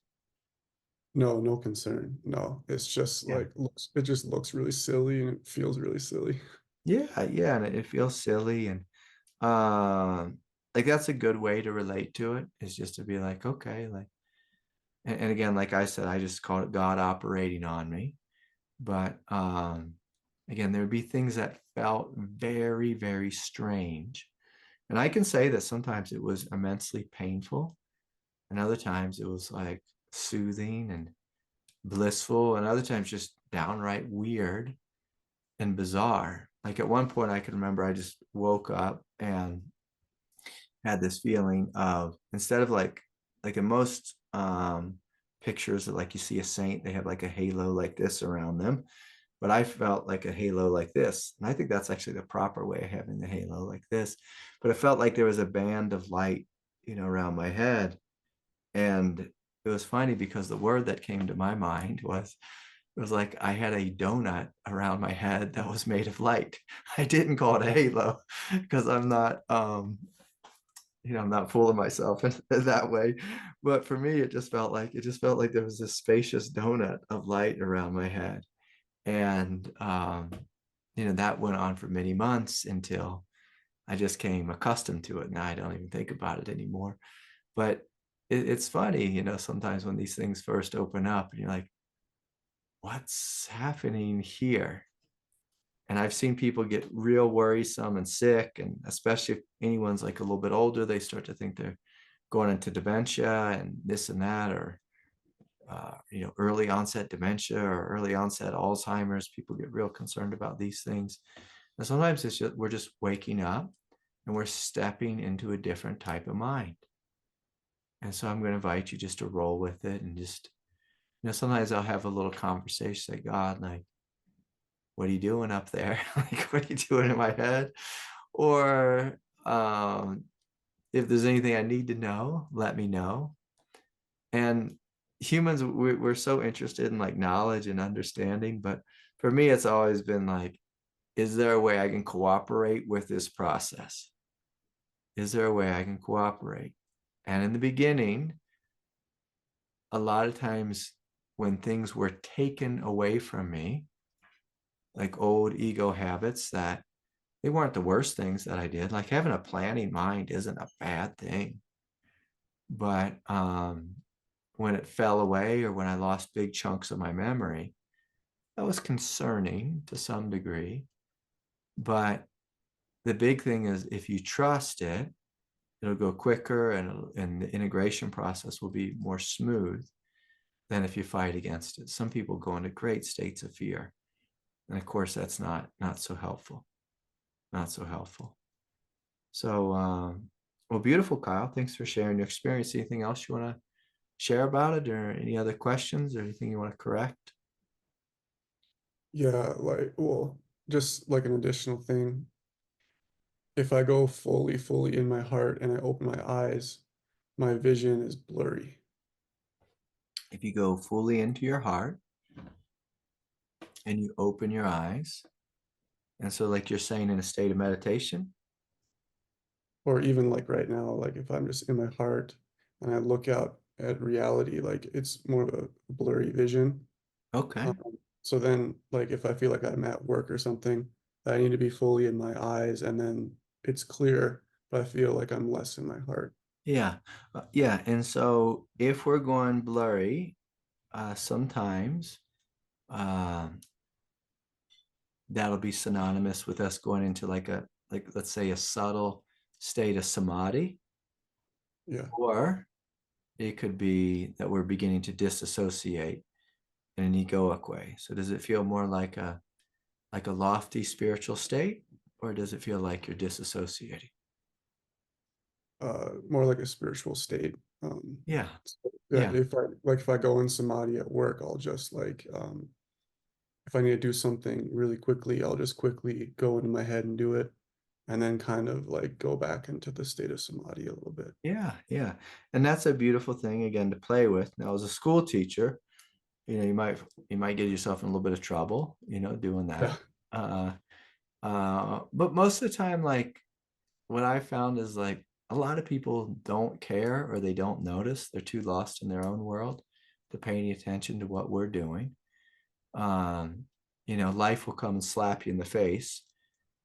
No, no concern. No, it's just Yeah. like it just looks really silly and it feels really silly. Yeah, yeah. And it feels silly. And um like that's a good way to relate to it, is just to be like, okay, like, and again, like I said, I just call it God operating on me. But again, there would be things that felt very, very strange. And I can say that sometimes it was immensely painful, and other times it was like soothing and blissful, and other times just downright weird and bizarre. Like at one point, I can remember I just woke up and had this feeling of, instead of like in most pictures that like you see a saint, they have like a halo like this around them, but I felt like a halo like this. And I think that's actually the proper way of having the halo like this. But it felt like there was a band of light, around my head. And it was funny because the word that came to my mind was, it was like I had a donut around my head that was made of light. I didn't call it a halo because I'm not fooling myself in that way. But for me, it just felt like there was this spacious donut of light around my head. And that went on for many months until I just came accustomed to it. Now I don't even think about it anymore. But it's funny, sometimes when these things first open up and you're like, what's happening here? And I've seen people get real worrisome and sick. And especially if anyone's like a little bit older, they start to think they're going into dementia and this and that, or early onset dementia or early onset Alzheimer's. People get real concerned about these things. And sometimes we're just waking up and we're stepping into a different type of mind. And so I'm going to invite you just to roll with it, and just, sometimes I'll have a little conversation, say, God, like, what are you doing up there? Like, what are you doing in my head? Or if there's anything I need to know, let me know. And humans, we're so interested in like knowledge and understanding. But for me, it's always been like, is there a way I can cooperate with this process? Is there a way I can cooperate? And in the beginning, a lot of times when things were taken away from me, like old ego habits, that they weren't the worst things that I did. Like having a planning mind isn't a bad thing. But when it fell away, or when I lost big chunks of my memory, that was concerning to some degree. But the big thing is, if you trust it, it'll go quicker, and the integration process will be more smooth than if you fight against it. Some people go into great states of fear. And of course, that's not so helpful. Not so helpful. So, well, beautiful, Kyle. Thanks for sharing your experience. Anything else you want to share about it, or any other questions, or anything you want to correct? Yeah, like, well, just like an additional thing. if I go fully in my heart and I open my eyes, my vision is blurry. If you go fully into your heart and you open your eyes, and so like you're saying in a state of meditation. Or even like right now, like if I'm just in my heart and I look out at reality, like it's more of a blurry vision. Okay. So then, like if I feel like I'm at work or something, I need to be fully in my eyes, and then it's clear, but I feel like I'm less in my heart. Yeah. Yeah. And so if we're going blurry, sometimes um, that'll be synonymous with us going into like let's say a subtle state of samadhi, Yeah. or it could be that we're beginning to disassociate in an egoic way. So does it feel more like a lofty spiritual state, or does it feel like you're disassociating? More like a spiritual state. Yeah. So that Yeah. if I go in samadhi at work, I'll just like if I need to do something really quickly, I'll just quickly go into my head and do it, and then kind of like go back into the state of samadhi a little bit. Yeah. Yeah. And that's a beautiful thing again to play with. Now, as a school teacher, you might get yourself in a little bit of trouble, doing Yeah. that. But most of the time, like what I found is like a lot of people don't care or they don't notice. They're too lost in their own world to pay any attention to what we're doing. Um, life will come and slap you in the face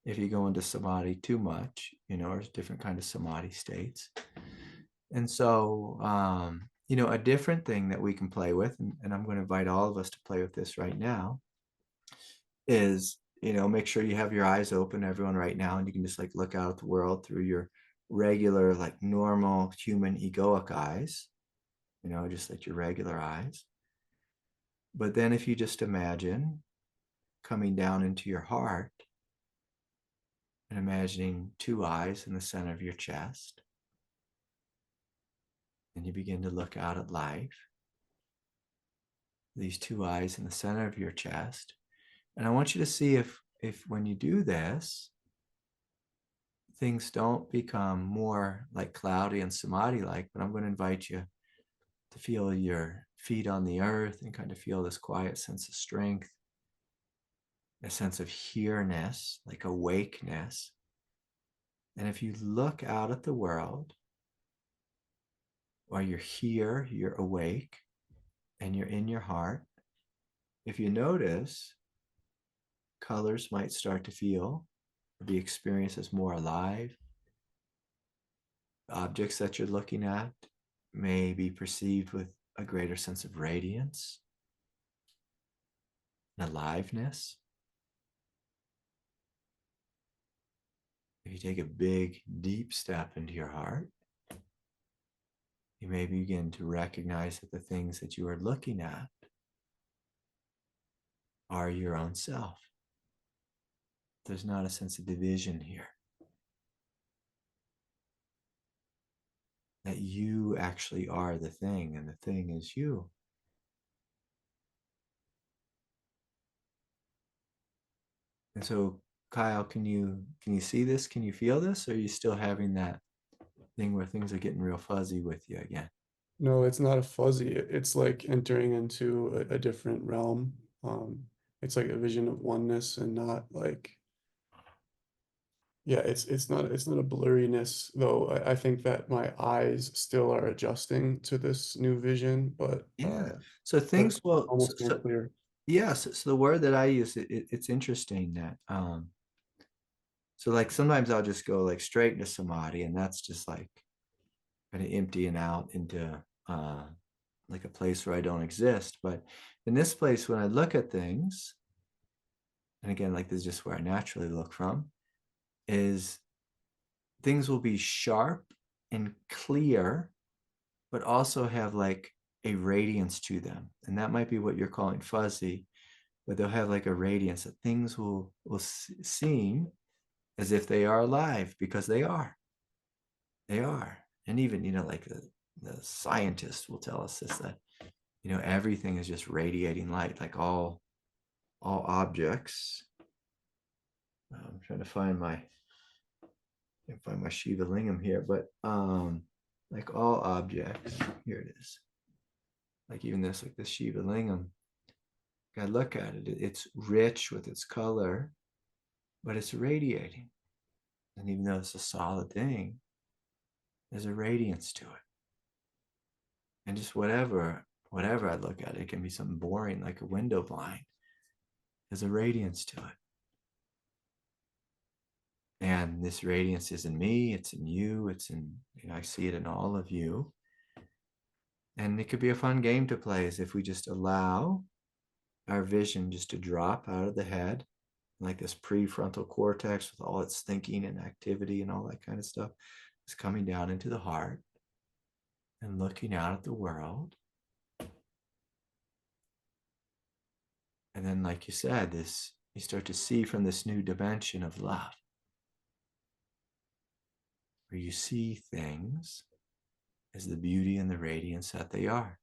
if you go into samadhi too much, or different kind of samadhi states. And so, a different thing that we can play with, and I'm going to invite all of us to play with this right now, is, make sure you have your eyes open, everyone, right now, and you can just like look out at the world through your regular, like normal human egoic eyes, just like your regular eyes. But then if you just imagine coming down into your heart and imagining two eyes in the center of your chest, and you begin to look out at life, these two eyes in the center of your chest. And I want you to see if when you do this, things don't become more like cloudy and samadhi like, but I'm going to invite you to feel your feet on the earth and kind of feel this quiet sense of strength, a sense of here-ness, like awakeness. And if you look out at the world, while you're here, you're awake, and you're in your heart, if you notice, colors might start to feel, be experienced as more alive. Objects that you're looking at may be perceived with a greater sense of radiance and aliveness. If you take a big, deep step into your heart, you may begin to recognize that the things that you are looking at are your own self. There's not a sense of division here. That you actually are the thing and the thing is you. And so, Kyle, can you see this? Can you feel this? Or are you still having that thing where things are getting real fuzzy with you again? No, it's not a fuzzy. It's like entering into a different realm. It's like a vision of oneness and not like, yeah, it's not a blurriness though. I think that my eyes still are adjusting to this new vision, but Yeah. So but things will. So, almost more so clear. yeah. So the word that I use, it's interesting that so like sometimes I'll just go like straight into samadhi, and that's just like kind of emptying out into like a place where I don't exist. But in this place, when I look at things, and again, like this is just where I naturally look from, is things will be sharp and clear, but also have like a radiance to them. And that might be what you're calling fuzzy, but they'll have like a radiance that things will seem as if they are alive, because they are. They are. And even, like the scientists will tell us this, that, everything is just radiating light, like all objects. I'm trying to find my Can't find my Shiva Lingam here, but like all objects, here it is. Like even this, like this Shiva Lingam. I look at it, it's rich with its color, but it's radiating. And even though it's a solid thing, there's a radiance to it. And just whatever I look at, it can be something boring like a window blind. There's a radiance to it. And this radiance is in me, it's in you, it's in, I see it in all of you. And it could be a fun game to play is if we just allow our vision just to drop out of the head, like this prefrontal cortex with all its thinking and activity and all that kind of stuff is coming down into the heart and looking out at the world. And then, like you said, this you start to see from this new dimension of love, where you see things as the beauty and the radiance that they are.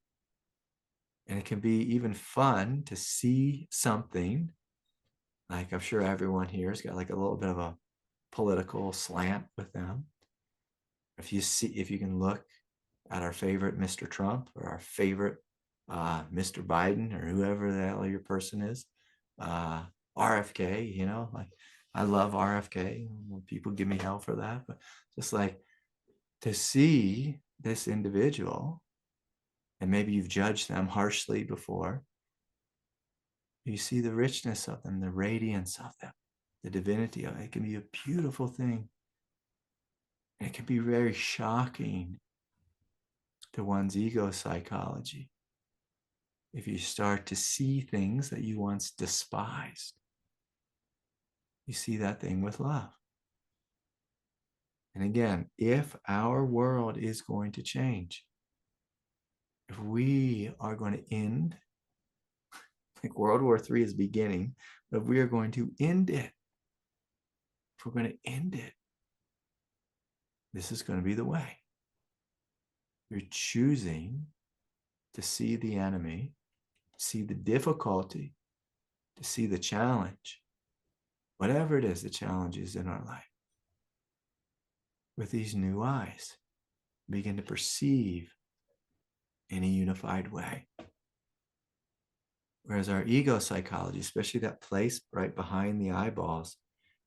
And it can be even fun to see something, like I'm sure everyone here has got like a little bit of a political slant with them. If you can look at our favorite Mr. Trump or our favorite Mr. Biden or whoever the hell your person is, RFK, like I love RFK. People give me hell for that, but just like to see this individual, and maybe you've judged them harshly before, you see the richness of them, the radiance of them, the divinity of it. It can be a beautiful thing. And it can be very shocking to one's ego psychology if you start to see things that you once despised. You see that thing with love. And again, if our world is going to change, if we are going to end, like World War III is beginning, but if we are going to end it, if we're going to end it, this is going to be the way. You're choosing to see the enemy, see the difficulty, to see the challenge, whatever it is, the challenge is in our life, with these new eyes, begin to perceive in a unified way. Whereas our ego psychology, especially that place right behind the eyeballs,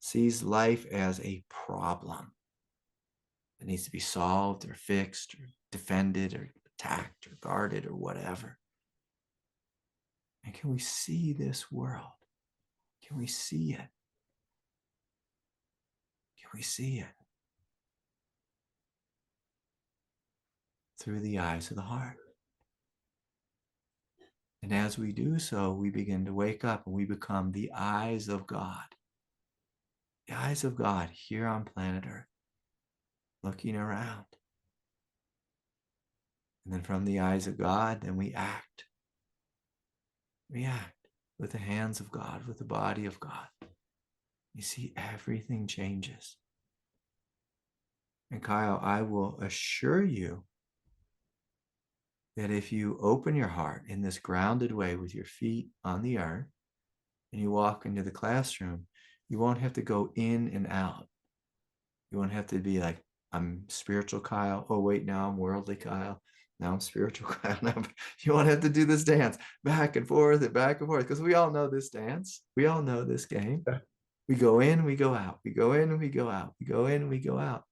sees life as a problem that needs to be solved or fixed or defended or attacked or guarded or whatever. And can we see this world? Can we see it? Can we see it? Through the eyes of the heart. And as we do so, we begin to wake up and we become the eyes of God. The eyes of God here on planet Earth, looking around. And then from the eyes of God, then we act. We act with the hands of God, with the body of God. You see, everything changes. And Kyle, I will assure you that if you open your heart in this grounded way with your feet on the earth and you walk into the classroom, you won't have to go in and out. You won't have to be like, I'm spiritual Kyle. Oh, wait, now I'm worldly Kyle. Now I'm spiritual Kyle. Now you won't have to do this dance back and forth, because we all know this dance. We all know this game. Yeah. We go in, we go out. We go in, we go out. We go in, we go out.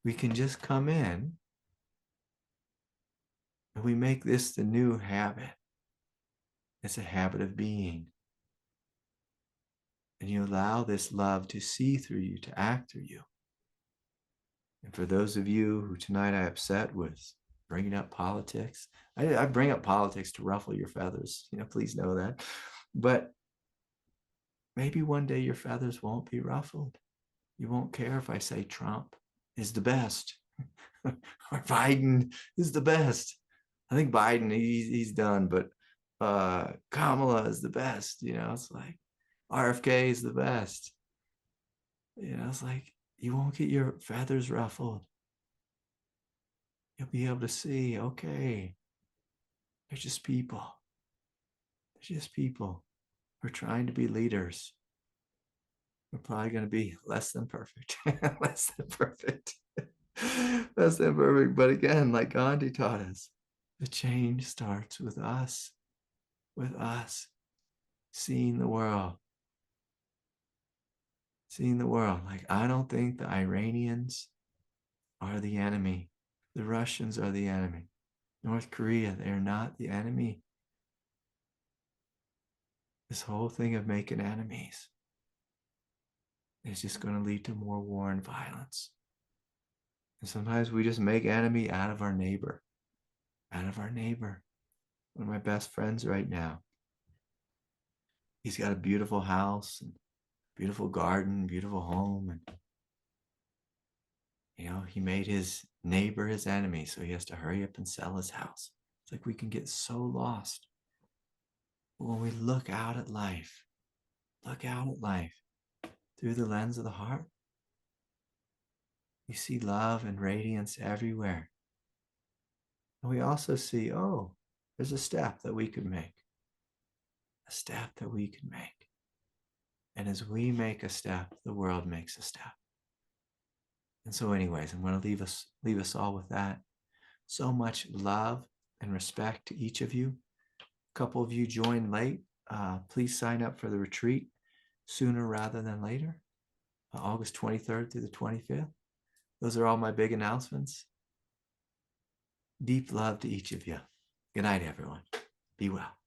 We can just come in and we make this the new habit. It's a habit of being. And you allow this love to see through you, to act through you. And for those of you who tonight I upset with bringing up politics, I bring up politics to ruffle your feathers. Please know that. But maybe one day your feathers won't be ruffled. You won't care if I say Trump is the best or Biden is the best. I think Biden, he's done, but Kamala is the best. It's like RFK is the best. It's like you won't get your feathers ruffled. You'll be able to see, okay, they're just people. They're just people. We're trying to be leaders. we're probably going to be less than perfect. Less than perfect. Less than perfect. But again, like Gandhi taught us, the change starts with us. With us. Seeing the world. Seeing the world. Like, I don't think the Iranians are the enemy. The Russians are the enemy. North Korea, they're not the enemy. This whole thing of making enemies is just going to lead to more war and violence. And sometimes we just make enemy out of our neighbor. Out of our neighbor. One of my best friends right now. He's got a beautiful house and beautiful garden, beautiful home. And, he made his neighbor his enemy. So he has to hurry up and sell his house. It's like we can get so lost. But when we look out at life through the lens of the heart, you see love and radiance everywhere. And we also see, oh, there's a step that we could make. A step that we could make. And as we make a step, the world makes a step. And so anyways, I'm going to leave us all with that. So much love and respect to each of you. A couple of you joined late. Please sign up for the retreat sooner rather than later. August 23rd through the 25th. Those are all my big announcements. Deep love to each of you. Good night, everyone. Be well.